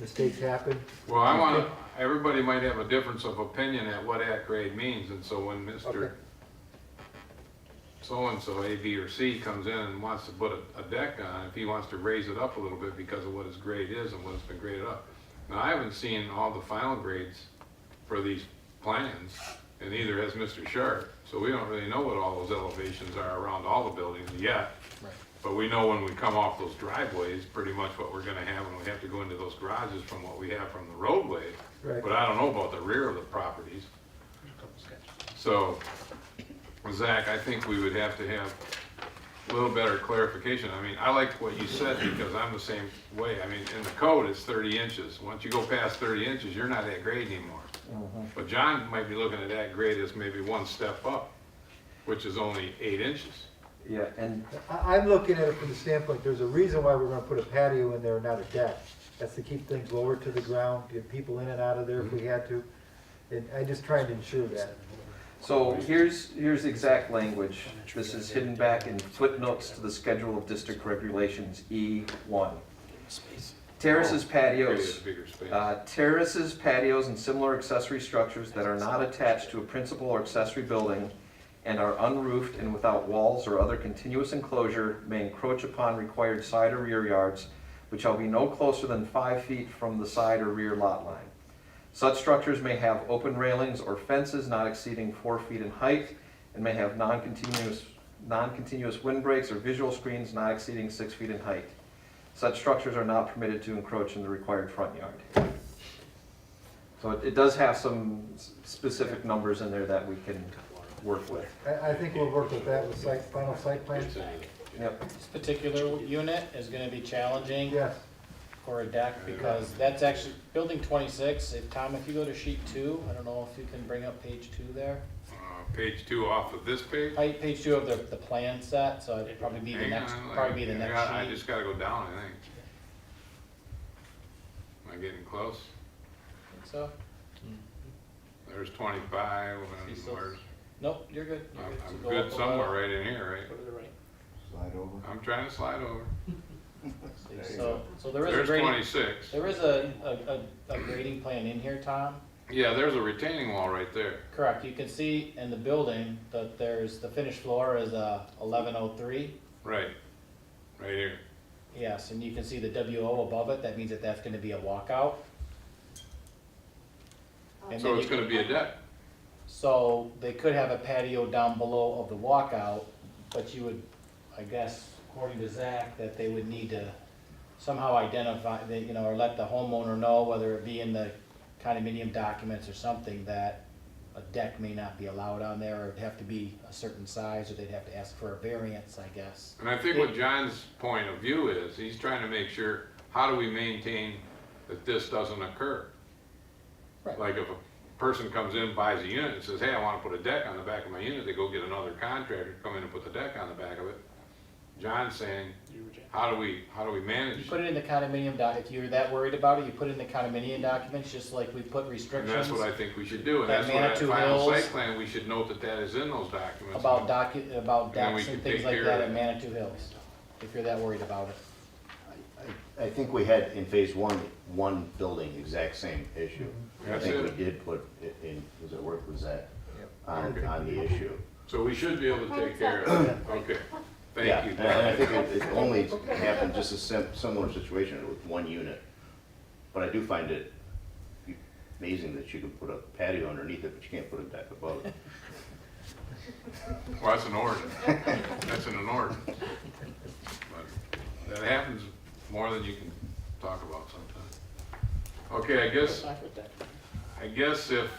Mistakes happen. well, I want to, everybody might have a difference of opinion at what at grade means, and so when Mr. Okay. So-and-so, A, B, or C, comes in and wants to put a deck on, if he wants to raise it up a little bit because of what his grade is and what it's been graded up. Now, I haven't seen all the final grades for these plans, and neither has Mr. Sharp, so we don't really know what all those elevations are around all the buildings yet. Right. But we know when we come off those driveways, pretty much what we're gonna have when we have to go into those garages from what we have from the roadway. Right. But I don't know about the rear of the properties. So, Zach, I think we would have to have a little better clarification. I mean, I like what you said, because I'm the same way. I mean, in the code, it's 30 inches. Once you go past 30 inches, you're not at grade anymore. But John might be looking at that grade as maybe one step up, which is only 8 inches. Yeah, and I'm looking at it from the standpoint, there's a reason why we're gonna put a patio in there and not a deck. That's to keep things lower to the ground, get people in and out of there if we had to. And I'm just trying to ensure that. so here's the exact language. This is hidden back in footnotes to the schedule of district regulations, E1. Terraces, patios. Bigger space. Terraces, patios, and similar accessory structures that are not attached to a principal or accessory building and are unroofed and without walls or other continuous enclosure may encroach upon required side or rear yards, which shall be no closer than 5 feet from the side or rear lot line. Such structures may have open railings or fences not exceeding 4 feet in height and may have non-continuous windbreaks or visual screens not exceeding 6 feet in height. Such structures are not permitted to encroach in the required front yard. So it does have some specific numbers in there that we can work with. I think we'll work with that with final site plans. Yep. This particular unit is gonna be challenging Yes. for a deck, because that's actually, building 26, Tom, if you go to sheet 2, I don't know if you can bring up page 2 there. Page 2 off of this page? Page 2 of the plan set, so it'd probably be the Hang next, on, probably be the next I sheet. just gotta go down, I think. Am I getting close? So, there's 25, See, and so- where's, Nope, you're good. You're I'm good. So I'm go good up a somewhere level, right in here, right? Go to the right. Slide over. I'm trying to slide over. See, so there is a There's grading, 26. there is a grading plan in here, Tom. Yeah, there's a retaining wall right there. Correct, you can see in the building that there's, the finished floor is 1103. Right, right here. Yes, and you can see the WO above it, that means that that's gonna be a walkout. And So then it's you- gonna be a deck. So they could have a patio down below of the walkout, but you would, I guess, according to Zach, that they would need to somehow identify, or let the homeowner know, whether it be in the condominium documents or something, that a deck may not be allowed on there, or it'd have to be a certain size, or they'd have to ask for a variance, I guess. And I think what John's point of view is, he's trying to make sure, how do we maintain that this doesn't occur? Right. Like if a person comes in, buys a unit and says, hey, I want to put a deck on the back of my unit, they go get another contractor to come in and put the deck on the back of it. John's saying, how do we You manage? put it in the condominium if you're that worried about it, you put it in the condominium documents, just like we put And restrictions. that's what I think we should do, and That that's what that Manitou final Hills- site plan, we should note that that is in those documents. About And then we decks and can things take like care that of at it. Manitou Hills, if you're that worried about it. I think we had in phase one building, exact same issue. I That's think it. we did put it in, was it work with Zach? Okay. On the issue. So we should be able to take care of it, okay, Yeah, thank you. and I think it only happened just a similar situation with one unit. But I do find it amazing that you can put a patio underneath it, but you can't put a deck above it. Well, that's an ordinance, that's in an ordinance. But that happens more than you can talk about sometimes. Okay, I guess if,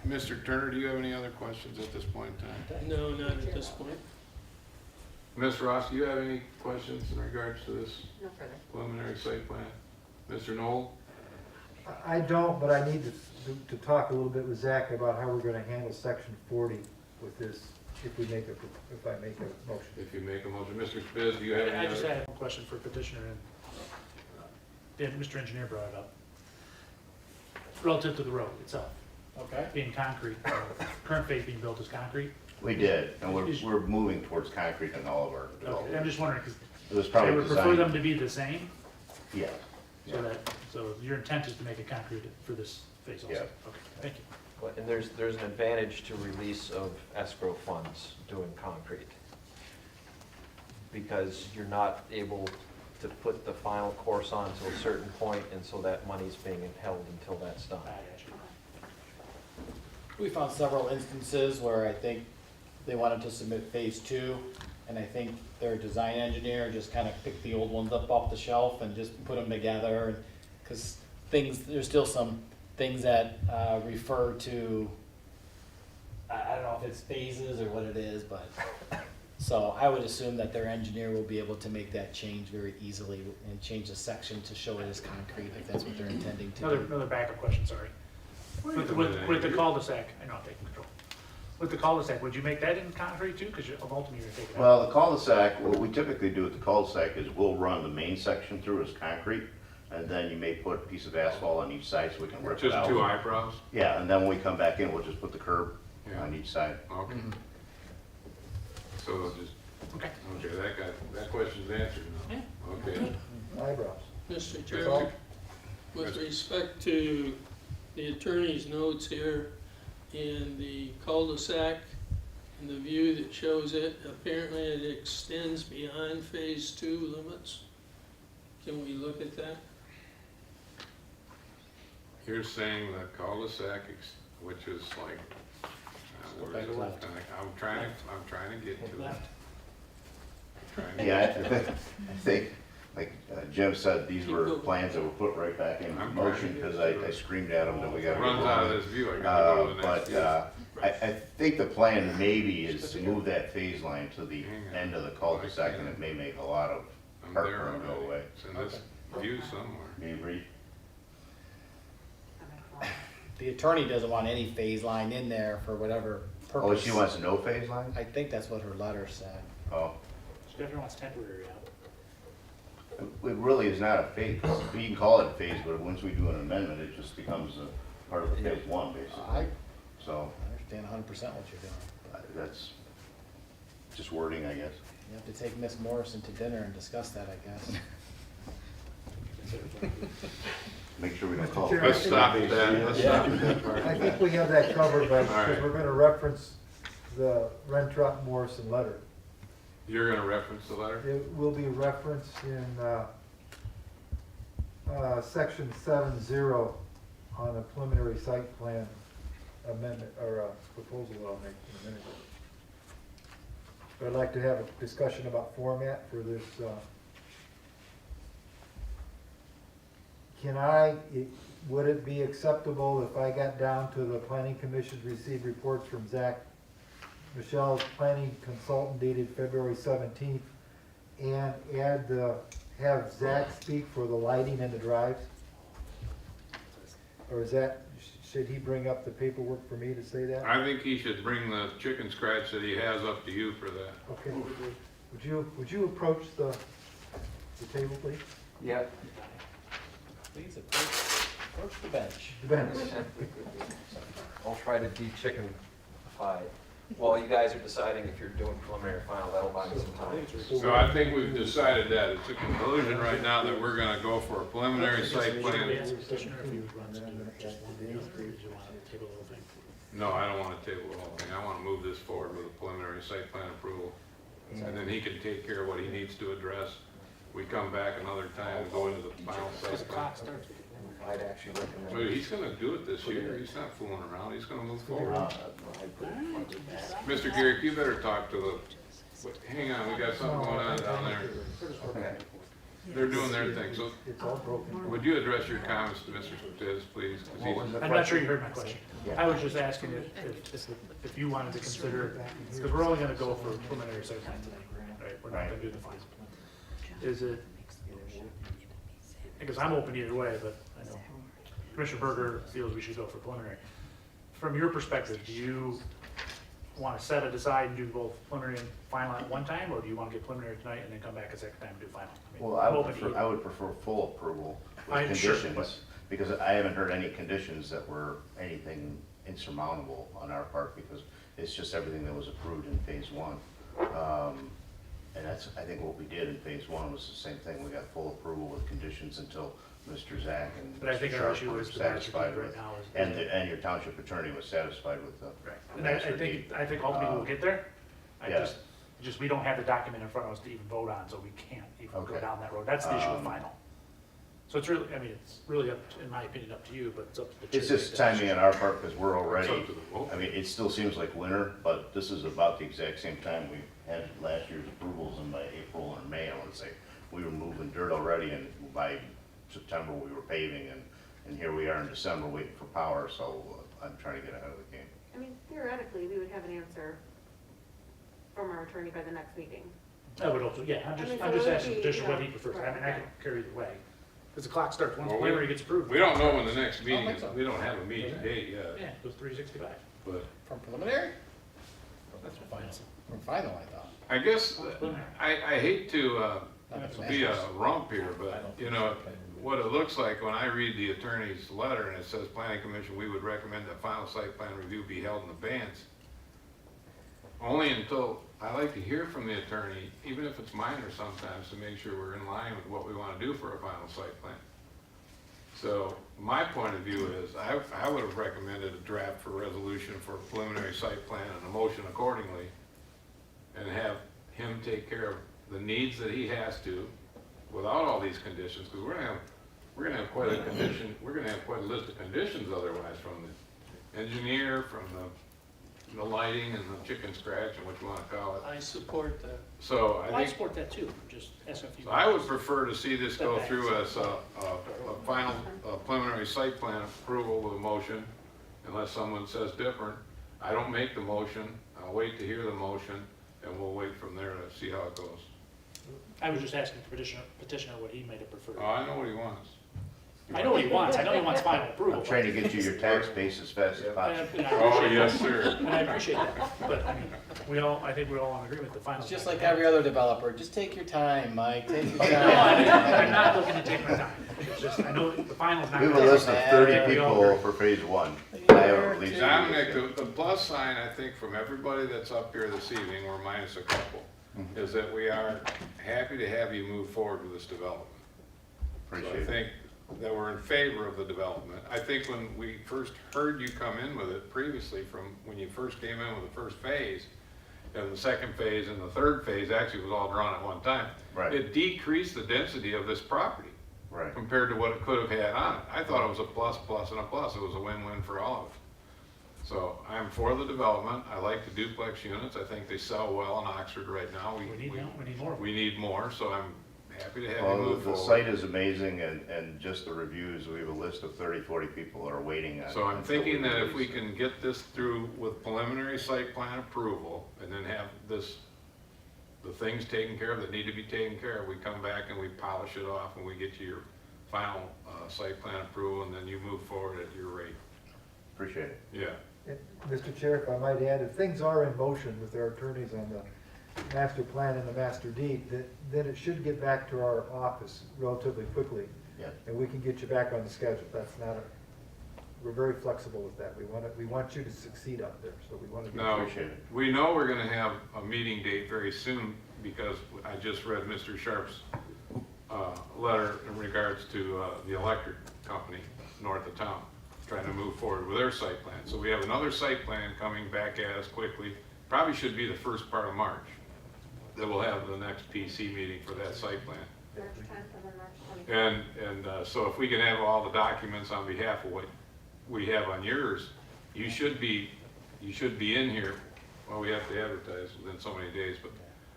Mr. Turner, do you have any other questions at this point in time? No, not at this point. Ms. Ross, do you have any questions in regards to this No further. preliminary site plan? Mr. Knoll? I don't, but I need to talk a little bit with Zach about how we're gonna handle section 40 with this, if I make a motion. If you make a motion. Mr. Spiz, do you have I any just other? had one question for petitioner, and Mr. Engineer brought it up. Relative to the road itself, Okay. being concrete, current phase being built is concrete. We did, and we're moving towards concrete in all of our Okay, I'm development. just wondering, because It was I probably would prefer them designed, to be the same, yes. so your intent is to make it concrete for this phase also? Yeah. Okay, thank you. And there's an advantage to release of escrow funds doing concrete. Because you're not able to put the final course on to a certain point, and so that money's being held until that's done. I got you. We found several instances where I think they wanted to submit phase two, and I think their design engineer just kind of picked the old ones up off the shelf and just put them together, because there's still some things that refer to, I don't know if it's phases or what it is, but, so I would assume that their engineer will be able to make that change very easily and change the section to show it as concrete, if that's what they're intending to do. Another backup question, sorry. With the cul-de-sac, I know I'm taking control. With the cul-de-sac, would you make that in concrete too? Because ultimately you're taking it out. Well, the cul-de-sac, what we typically do with the cul-de-sac is we'll run the main section through as concrete, and then you may put a piece of asphalt on each side so we can rip it Just out. 2 eyebrows? Yeah, and then when we come back in, we'll just put the curb Yeah. on each side. Okay. So they'll just, Okay. okay, that question's answered now. Okay. Eyebrows. Mr. That's Chairman, all. with respect to the attorney's notes here and the cul-de-sac and the view that shows it, apparently it extends beyond phase 2 limits. Can we look at that? You're saying the cul-de-sac, which is like, where is it? Left. I'm trying to get to it. Left. Yeah, I think, like Jim said, these were plans that were put right back in I'm motion, trying to because get to I it. screamed at them that we gotta. Runs go out of on. this view, I gotta go to the next But view. I think the plan maybe is to move that phase line to the Hang on. end of the cul-de-sac, and it may make a lot of I'm there heartburn go already. away. It's in this view somewhere. Maybe. The attorney doesn't want any phase line in there for whatever purpose. Oh, she wants no phase line? I think that's what her letter said. Oh, She definitely wants temporary out. it really is not a phase, you can call it a phase, but once we do an amendment, it just becomes part of the phase one, basically. I So understand 100% what you're doing. that's just wording, I guess. You have to take Miss Morrison to dinner and discuss that, I guess. Make sure we don't Mr. call. Chair, Let's stop at that, let's stop at that part. I think we have that covered, but, All right. because we're gonna reference the Rentrop Morrison letter. You're gonna reference the letter? It will be referenced in, section 7-0 on a preliminary site plan amendment, or proposal that I'll make in a minute. But I'd like to have a discussion about format for this, would it be acceptable if I got down to the planning commission received reports from Zach, Michelle's planning consultant dated February 17th, and have Zach speak for the lighting and the drives? Or is that, should he bring up the paperwork for me to say that? I think he should bring the chicken scratch that he has up to you for that. Okay. Would you approach the table, please? Yeah. Please approach the bench. The bench. I'll try to de-chickenify it. While you guys are deciding if you're doing preliminary final, that'll buy me some time. So I think we've decided that. It's a conclusion right now that we're gonna go for a preliminary site We plan. asked the petitioner if he would run to do just one or the other, or did you want to table the whole thing? No, I don't wanna table the whole thing. I wanna move this forward with a preliminary site plan approval. And then he can take care of what he needs to address. We come back another time and go into the final Because site the plan. clock starts. I'd actually recommend. But he's gonna do it this year. He's not fooling around. He's gonna move forward. Mr. Garrick, you better talk to hang on, we got something going on down there. Okay. They're doing their thing. So It's all broken. would you address your comments to Mr. Cortez, please? 'Cause he's- I'm not sure you heard my question. I was just asking if you wanted to consider, because we're only gonna go for preliminary site plan tonight, right? We're not gonna do the final. Is it, because I'm open either way, but I know Commissioner Berger feels we should go for preliminary. From your perspective, do you want to set it aside and do both preliminary and final at one time, or do you want to get preliminary tonight and then come back a second time and do final? I mean, Well, I'm open to I either. would prefer full approval I'm with sure, conditions, because I haven't heard any conditions that were anything insurmountable on our part, because it's just everything that was approved in phase one. And that's, I think what we did in phase one was the same thing. We got full approval with conditions until Mr. Zach and But I Mr. think our Sharp issue were is the master satisfied deed right with. now is. And your township attorney was satisfied with the. Right, the and I master deed. think ultimately we'll get there. I Yeah. just, we don't have the document in front of us to even vote on, so we can't even go Okay. down that road. That's the issue with Um, final. So it's really, I mean, it's really up, in my opinion, up to you, but it's up to the chair. It's to make just that timing decision. on our part, because we're It's already, up to the vote. I mean, it still seems like winter, but this is about the exact same time we had last year's approvals, and by April or May, I want to say, we were moving dirt already, and by September, we were paving, and here we are in December waiting for power, so I'm trying to get ahead of the game. I mean, theoretically, we would have an answer from our attorney by the next meeting. I would also, yeah, I mean, I'm so just it would asking be, the petitioner you what know, he prefers. I right, mean, I can okay. carry either way. Because the clock starts once Well, preliminary gets approved. We don't know when the next meeting think is. so. We don't have a meeting date yet, Yeah, it goes 365. but From preliminary? That's what final. From final, I thought. I guess, I hate to Not the be a financials. rump here, but, you know, what it looks like when I read the attorney's letter and it says, planning commission, we would recommend that final site plan review be held in advance. Only until, I like to hear from the attorney, even if it's minor sometimes, to make sure we're in line with what we want to do for a final site plan. So my point of view is, I would have recommended a draft for resolution for a preliminary site plan and a motion accordingly, and have him take care of the needs that he has to, without all these conditions, because we're gonna have quite a condition, we're gonna have quite a list of conditions otherwise, from the engineer, from the lighting and the chicken scratch and what you wanna call it. I support that. So Well, I I think, support that too, just SFU. so I would prefer to see this go through as a final preliminary site plan approval with a motion, unless someone says different. I don't make the motion, I'll wait to hear the motion, and we'll wait from there to see how it goes. I was just asking the petitioner what he might have preferred. Oh, I know what he wants. I know what he wants, I know he wants final approval. I'm trying to get you your tax base as fast as possible. And I Oh, appreciate yes, that. sir. And I appreciate that, but I mean, I think we're all in agreement, the final. It's just like every other developer, just take your time, Mike, take your No, I'm time. not looking to take my time, it's just, I know the final's not. We have a gonna list of happen. 30 We all people agree. for phase one. I have at least. Dominic, the plus sign, I think, from everybody that's up here this evening, or minus a couple, is that we are happy to have you move forward with this development. So Appreciate I it. think that we're in favor of the development. I think when we first heard you come in with it previously, from when you first came in with the first phase, and the second phase and the third phase actually was all drawn at one time. Right. It decreased the density of this property Right. compared to what it could have had on it. I thought it was a plus, plus, and a plus. It was a win-win for all of us. So I'm for the development. I like the duplex units. I think they sell well in Oxford right now. We need more. We need more, so I'm happy to have you Well, move the forward. site is amazing and just the reviews, we have a list of 30, 40 people that are waiting on. So I'm until thinking that if we release it. can get this through with preliminary site plan approval, and then have this, the things taken care of that need to be taken care of, we come back and we polish it off and we get you your final site plan approval, and then you move forward at your rate. Appreciate it. Yeah. Mr. Chair, if I might add, if things are in motion with our attorneys on the master plan and the master deed, then it should get back to our office relatively quickly. Yeah. And we can get you back on the schedule. That's not we're very flexible with that. We want you to succeed up there, so we want to. Now, Appreciate it. we know we're gonna have a meeting date very soon, because I just read Mr. Sharp's letter in regards to the electric company north of town, trying to move forward with their site plan. So we have another site plan coming back at us quickly, probably should be the first part of March, that we'll have the next PC meeting for that site plan. March 10th and then March 20th. And so if we can have all the documents on behalf of what we have on yours, you should be in here. Well, we have to advertise within so many days, but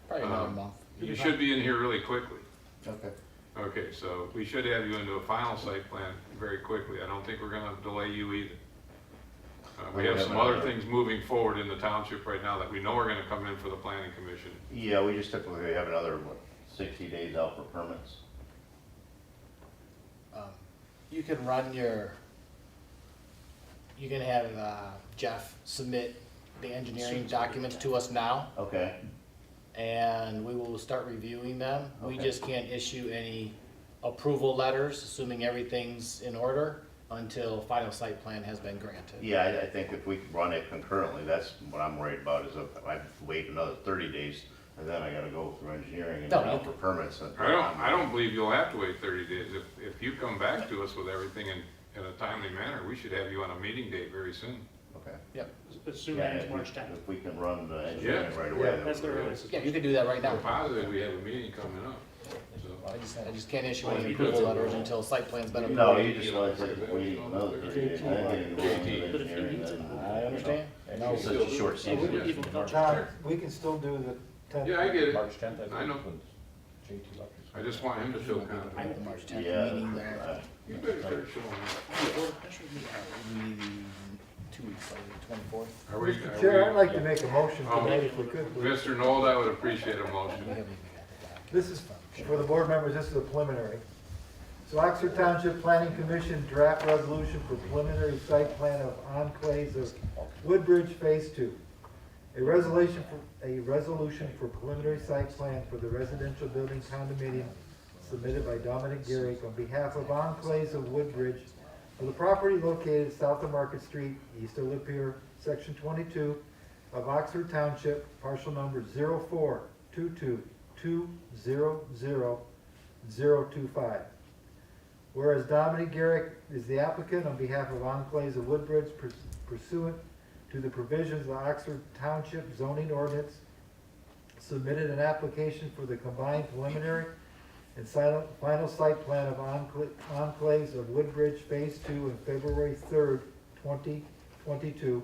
Probably another month. you should be in here really quickly. Okay. Okay, so we should have you into a final site plan very quickly. I don't think we're gonna delay you either. We have some other things moving forward in the township right now that we know are gonna come in for the planning commission. Yeah, we just typically have another, 60 days out for permits. You can run you can have Jeff submit the engineering documents to us now, Okay. and we will start reviewing them. We Okay. just can't issue any approval letters, assuming everything's in order, until final site plan has been granted. Yeah, I think if we could run it concurrently, that's what I'm worried about, is if I wait another 30 days, and then I gotta go through engineering and No, then out you- for permits. I don't believe you'll have to wait 30 days. If you come back to us with everything in a timely manner, we should have you on a meeting date very soon. Okay. Yep, As soon Yeah, as if March we- 10th. If we can run the engineering Yeah. right away. Yeah, then That's the we're good. earliest. yeah, you can do that right I'm now. positive we have a meeting coming up, so. I just can't issue any approval letters until site plan's been approved. No, you just want to wait another 30 days, and then get But if into he engineering, needs it. then. I understand. No, it's such a short Yeah, we season. would even without Tom, we can still do the 10th. Yeah, I get it. March 10th, I know. I just want him to feel I confident. have the March 10th Yeah. meeting there. You better start showing him. We, 2 weeks later, 24th. Are we? Mr. Chair, I'd like to make a motion Oh, tonight if we could, please. Mr. Nold, I would appreciate a We motion. haven't even got the doc. This is, for the board members, this is a preliminary. So Oxford Township Planning Commission draft resolution for preliminary site plan of Enclaves of Woodbridge Phase 2. A resolution for preliminary site plan for the residential building condominium submitted by Dominic Garrick on behalf of Enclaves of Woodbridge for the property located south of Market Street, east of Lapeer, section 22 of Oxford Township, parcel number 0422200025. Whereas Dominic Garrick is the applicant on behalf of Enclaves of Woodbridge pursuant to the provisions of the Oxford Township zoning ordinance, submitted an application for the combined preliminary and final site plan of Enclaves of Woodbridge Phase 2 on February 3rd, 2022.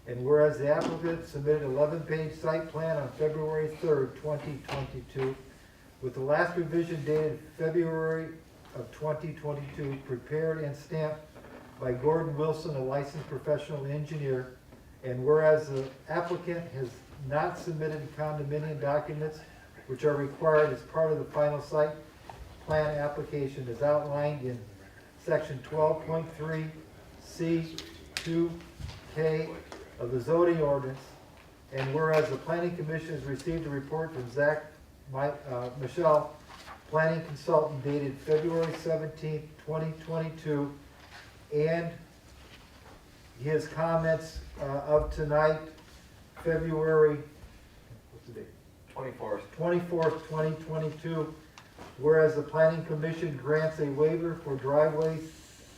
And whereas the applicant submitted an 11-page site plan on February 3rd, 2022, with the last revision dated February of 2022, prepared and stamped by Gordon Wilson, a licensed professional engineer. And whereas the applicant has not submitted condominium documents which are required as part of the final site plan application as outlined in section 12.3 C2K of the zoning ordinance, and whereas the planning commission has received a report from Michelle, planning consultant dated February 17th, 2022, and his comments of tonight, February, what's the date? 24th. 24th, 2022, whereas the planning commission grants a waiver for driveway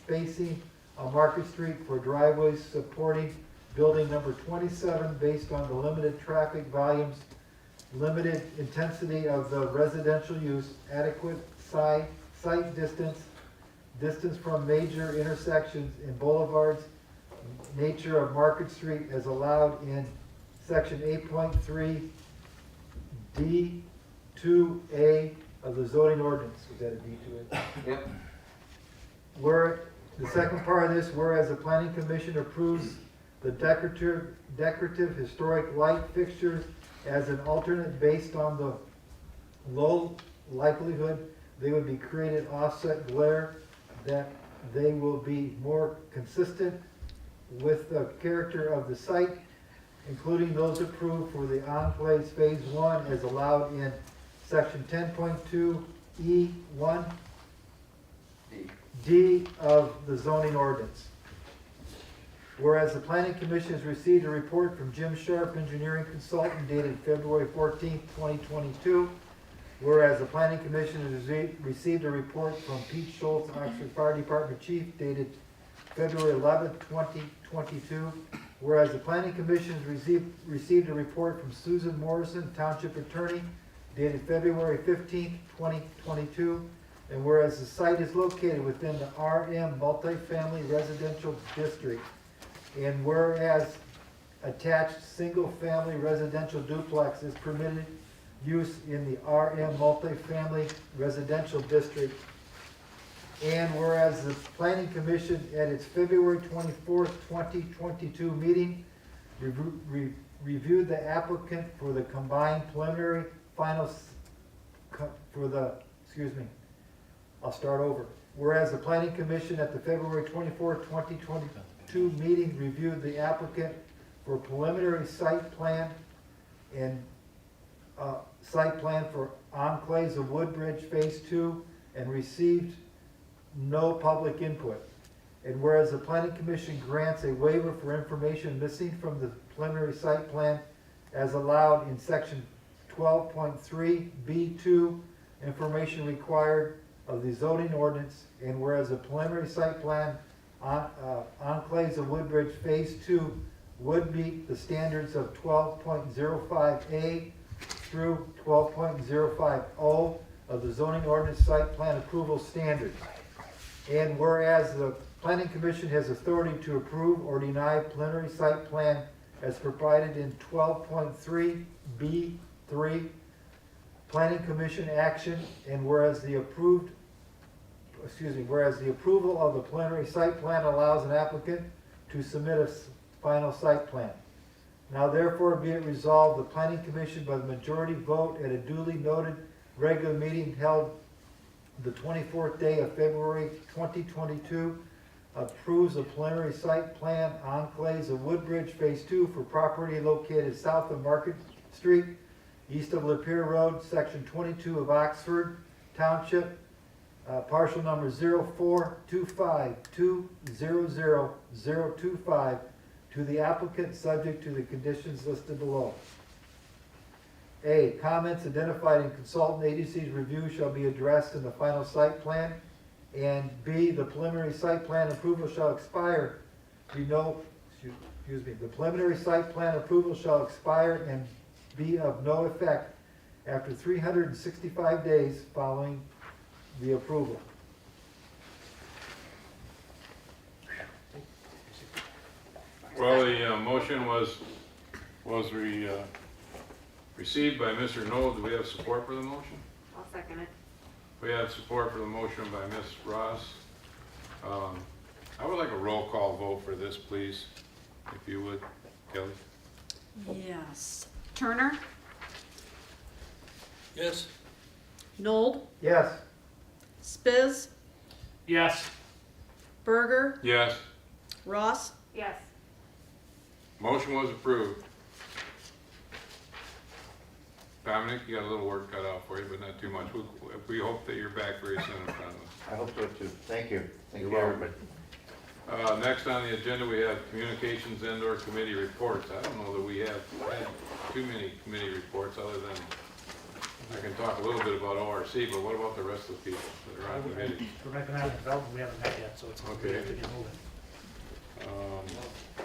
spacing on Market Street for driveways supporting building number 27 based on the limited traffic volumes, limited intensity of the residential use, adequate site distance, distance from major intersections and boulevards, nature of Market Street as allowed in section 8.3 D2A of the zoning ordinance. Was that a D2A? Yep. Where, the second part of this, whereas the planning commission approves the decorative historic light fixtures as an alternate based on the low likelihood they would be created offset glare, that they will be more consistent with the character of the site, including those approved for the Enclaves Phase 1 as allowed in section 10.2 E1 D of the zoning ordinance. Whereas the planning commission has received a report from Jim Sharp, engineering consultant, dated February 14th, 2022. Whereas the planning commission has received a report from Pete Schultz, Oxford Fire Department Chief, dated February 11th, 2022. Whereas the planning commission has received a report from Susan Morrison, Township Attorney, dated February 15th, 2022. And whereas the site is located within the RM Multifamily Residential District, and whereas attached single-family residential duplex is permitted use in the RM Multifamily Residential District, and whereas the Planning Commission at its February 24th, 2022 meeting reviewed the applicant for the combined preliminary final I'll start over. Whereas the Planning Commission at the February 24th, 2022 meeting reviewed the applicant for preliminary site plan and site plan for Enclaves of Woodbridge Phase 2 and received no public input. And whereas the Planning Commission grants a waiver for information missing from the preliminary site plan as allowed in section 12.3 B2, information required of the zoning ordinance, and whereas the preliminary site plan Enclaves of Woodbridge Phase 2 would meet the standards of 12.05A through 12.05O of the zoning ordinance site plan approval standards. And whereas the Planning Commission has authority to approve or deny preliminary site plan as provided in 12.3 B3 Planning Commission action, and whereas the approval of the preliminary site plan allows an applicant to submit a final site plan. Now therefore be it resolved, the Planning Commission by the majority vote at a duly noted regular meeting held the 24th day of February 2022 approves a preliminary site plan Enclaves of Woodbridge Phase 2 for property located south of Market Street, east of Lapeer Road, section 22 of Oxford Township, parcel number 0425200025 to the applicant subject to the conditions listed below. A, comments identified in consultant agency's review shall be addressed in the final site plan. And B, the preliminary site plan approval shall expire. The preliminary site plan approval shall expire and be of no effect after 365 days following the approval. Well, the motion was received by Mr. Knoll. Do we have support for the motion? I'll second it. We have support for the motion by Ms. Ross. I would like a roll call vote for this, please, if you would, Kelly. Yes. Turner, Yes. Nold, Yes. Spiz, Yes. Berger, Yes, Ross, Yes. motion was approved. Dominic, you got a little work cut out for you, but not too much. We hope that you're back very soon in front of us. I hope so too. Thank you. Thank You're you, welcome. everybody. Next on the agenda, we have communications and/or committee reports. I don't know that we have had too many committee reports, other than, I can talk a little bit about ORC, but what about the rest of the people that are on committee? For economic development, we haven't met yet, so it's we Okay. have to get moving.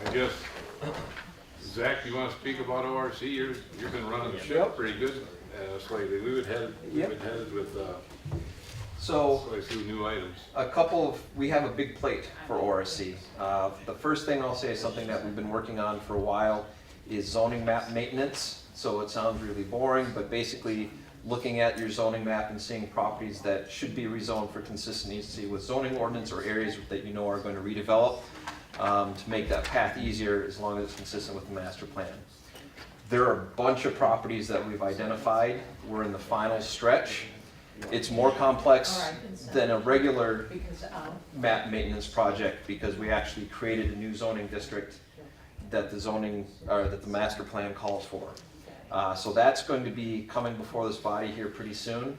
I guess, Zach, you want to speak about ORC? You've been running the ship Yep. pretty good lately. We've been headed with So, quite a few new items. we have a big plate for ORC. The first thing I'll say is something that we've been working on for a while is zoning map maintenance. So it sounds really boring, but basically looking at your zoning map and seeing properties that should be rezoned for consistency with zoning ordinance or areas that you know are going to redevelop, to make that path easier as long as it's consistent with the master plan. There are a bunch of properties that we've identified. We're in the final stretch. It's more complex than a regular map maintenance project because we actually created a new zoning district that the master plan calls for. So that's going to be coming before this body here pretty soon.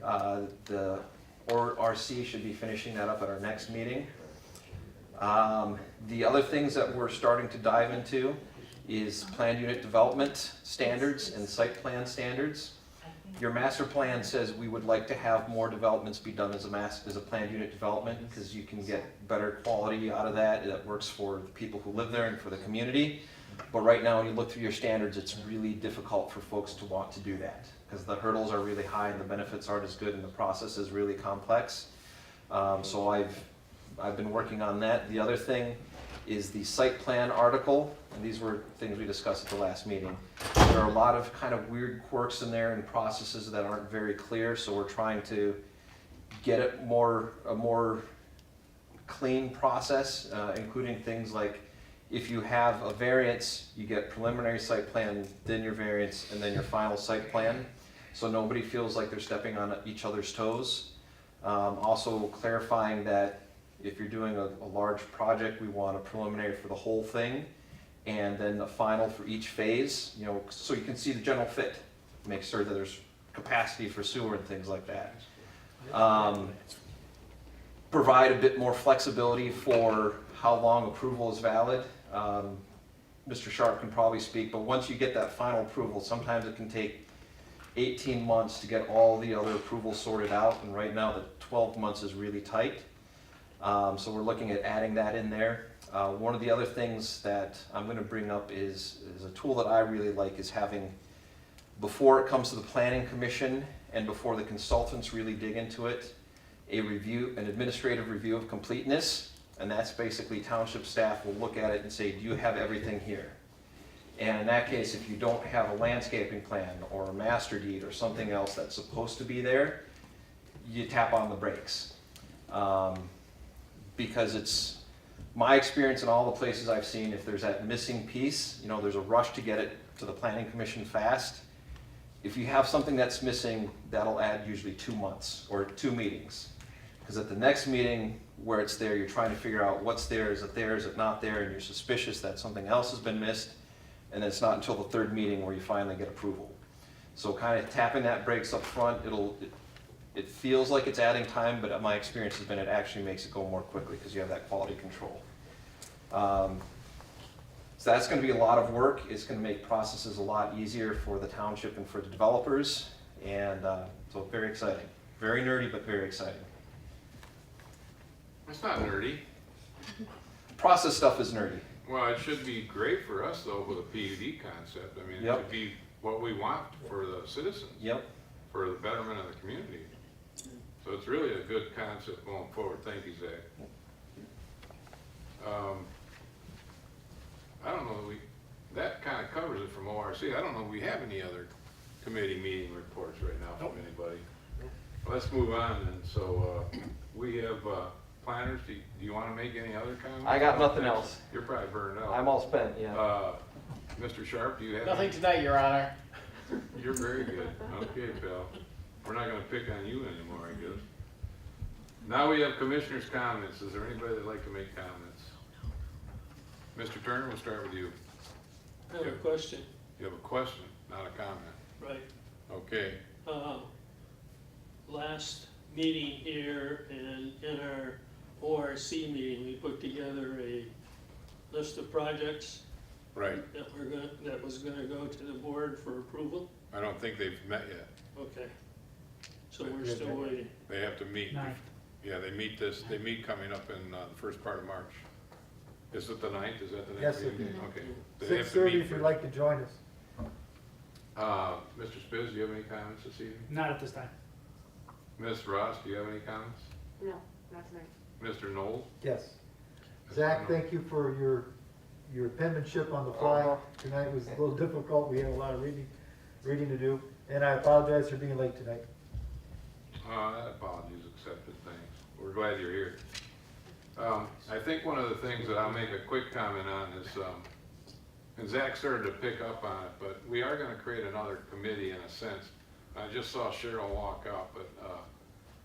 The ORC should be finishing that up at our next meeting. The other things that we're starting to dive into is planned unit development standards and site plan standards. Your master plan says we would like to have more developments be done as a planned unit development because you can get better quality out of that. That works for the people who live there and for the community. But right now, when you look through your standards, it's really difficult for folks to want to do that because the hurdles are really high and the benefits aren't as good and the process is really complex. So I've been working on that. The other thing is the site plan article, and these were things we discussed at the last meeting. There are a lot of kind of weird quirks in there and processes that aren't very clear, so we're trying to get it a more clean process, including things like if you have a variance, you get preliminary site plan, then your variance, and then your final site plan, so nobody feels like they're stepping on each other's toes. Also clarifying that if you're doing a large project, we want a preliminary for the whole thing, and then a final for each phase, so you can see the general fit. Make sure that there's capacity for sewer and things like that. Provide a bit more flexibility for how long approval is valid. Mr. Sharp can probably speak, but once you get that final approval, sometimes it can take 18 months to get all the other approvals sorted out, and right now the 12 months is really tight. So we're looking at adding that in there. One of the other things that I'm going to bring up is a tool that I really like is having, before it comes to the planning commission and before the consultants really dig into it, an administrative review of completeness, and that's basically township staff will look at it and say, do you have everything here? And in that case, if you don't have a landscaping plan or a master deed or something else that's supposed to be there, you tap on the brakes. Because it's my experience in all the places I've seen, if there's that missing piece, there's a rush to get it to the planning commission fast. If you have something that's missing, that'll add usually 2 months or 2 meetings. Because at the next meeting where it's there, you're trying to figure out what's there, is it not there, and you're suspicious that something else has been missed, and then it's not until the 3rd meeting where you finally get approval. So kind of tapping that brakes up front, it feels like it's adding time, but my experience has been it actually makes it go more quickly because you have that quality control. So that's going to be a lot of work. It's going to make processes a lot easier for the township and for the developers, and so very exciting. Very nerdy, but very exciting. It's not nerdy. Process stuff is nerdy. Well, it should be great for us though with a PUD concept. I mean, it Yep. should be what we want for the citizens, Yep. for the betterment of the community. So it's really a good concept going forward. Thank you, Zach. I don't know, that kind of covers it from ORC. I don't know if we have any other committee meeting reports right now from anybody. Let's move on then. So we have planners. Do you want to make any other comments? I got nothing else. You're probably burned out. I'm all spent, yeah. Mr. Sharp, do you have Nothing any? tonight, Your Honor. You're very good. Okay, pal. We're not going to pick on you anymore, I guess. Now we have commissioners' comments. Is there anybody that'd like to make comments? Mr. Turner, we'll start with you. I have a question, You have a question, not a comment. right? Okay. Last meeting here and in our ORC meeting, we put together a list of projects Right. that was gonna go to the board for approval. I don't think they've met yet. Okay. So we're still waiting. They have to meet. Ninth. Yeah, they meet coming up in the first part of March. Is it the 9th? Is that the Yes, next it meeting? is. Okay. They have to 6:30 meet if you'd first. like to join us. Mr. Spiz, do you have any comments this evening? Not at this time. Ms. Ross, do you have any comments? No, not tonight. Mr. Knoll? Yes. Zach, thank you for your penmanship on the fly. Tonight was a little difficult. We had a lot of reading to do. And I apologize for being late tonight. Apologies accepted, thanks. We're glad you're here. I think one of the things that I'll make a quick comment on is, and Zach started to pick up on it, but we are gonna create another committee in a sense. I just saw Cheryl walk out, but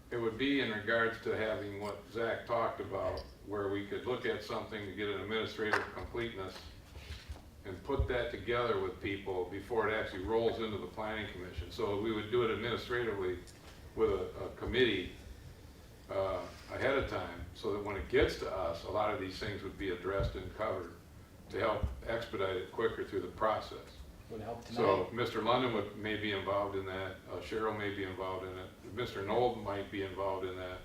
it would be in regards to having what Zach talked about, where we could look at something to get an administrative completeness and put that together with people before it actually rolls into the planning commission. So we would do it administratively with a committee ahead of time, so that when it gets to us, a lot of these things would be addressed and covered to help expedite it quicker through the process. Would help tonight. So Mr. London may be involved in that, Cheryl may be involved in it, Mr. Knoll might be involved in that,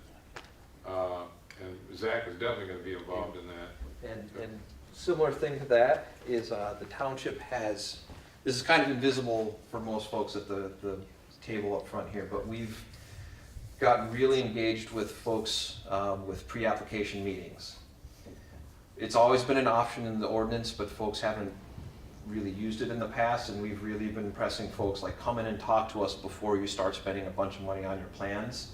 and Zach is definitely gonna be involved in that. And similar thing to that is the township has, this is kind of invisible for most folks at the table up front here, but we've gotten really engaged with folks with pre-application meetings. It's always been an option in the ordinance, but folks haven't really used it in the past, and we've really been pressing folks like, come in and talk to us before you start spending a bunch of money on your plans.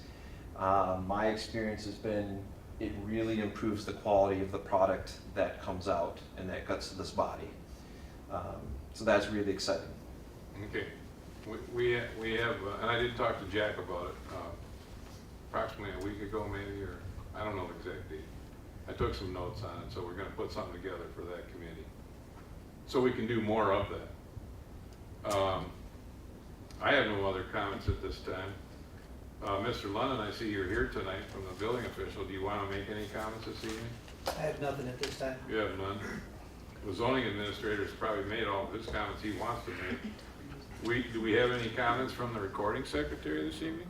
My experience has been, it really improves the quality of the product that comes out and that gets to this body. So that's really exciting. Okay, we have, and I did talk to Jack about it, approximately a week ago maybe, or I don't know the exact date. I took some notes on it, so we're gonna put something together for that committee. So we can do more of that. I have no other comments at this time. Mr. London, I see you're here tonight from the building official. Do you wanna make any comments this evening? I have nothing at this time. You have none? The zoning administrator's probably made all of his comments he wants to make. Do we have any comments from the recording secretary this evening?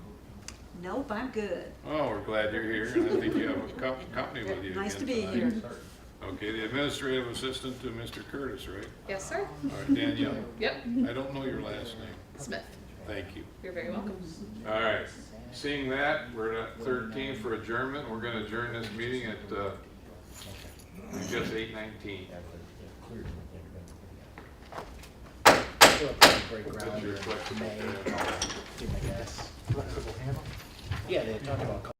Nope, I'm good. Oh, we're glad you're here, and I think you have a company with you Nice to again be tonight. here. Okay, the administrative assistant to Mr. Curtis, right? Yes, sir. All right, Danielle, Yep, I don't know your last name. Smith. Thank you. You're very welcome. All right, seeing that, we're at 13 for adjournment. We're gonna adjourn this meeting at, I guess, 8:19. Still a pretty break ground That's your in flexible May, pay. I guess. Flexible handle? Yeah, they talked about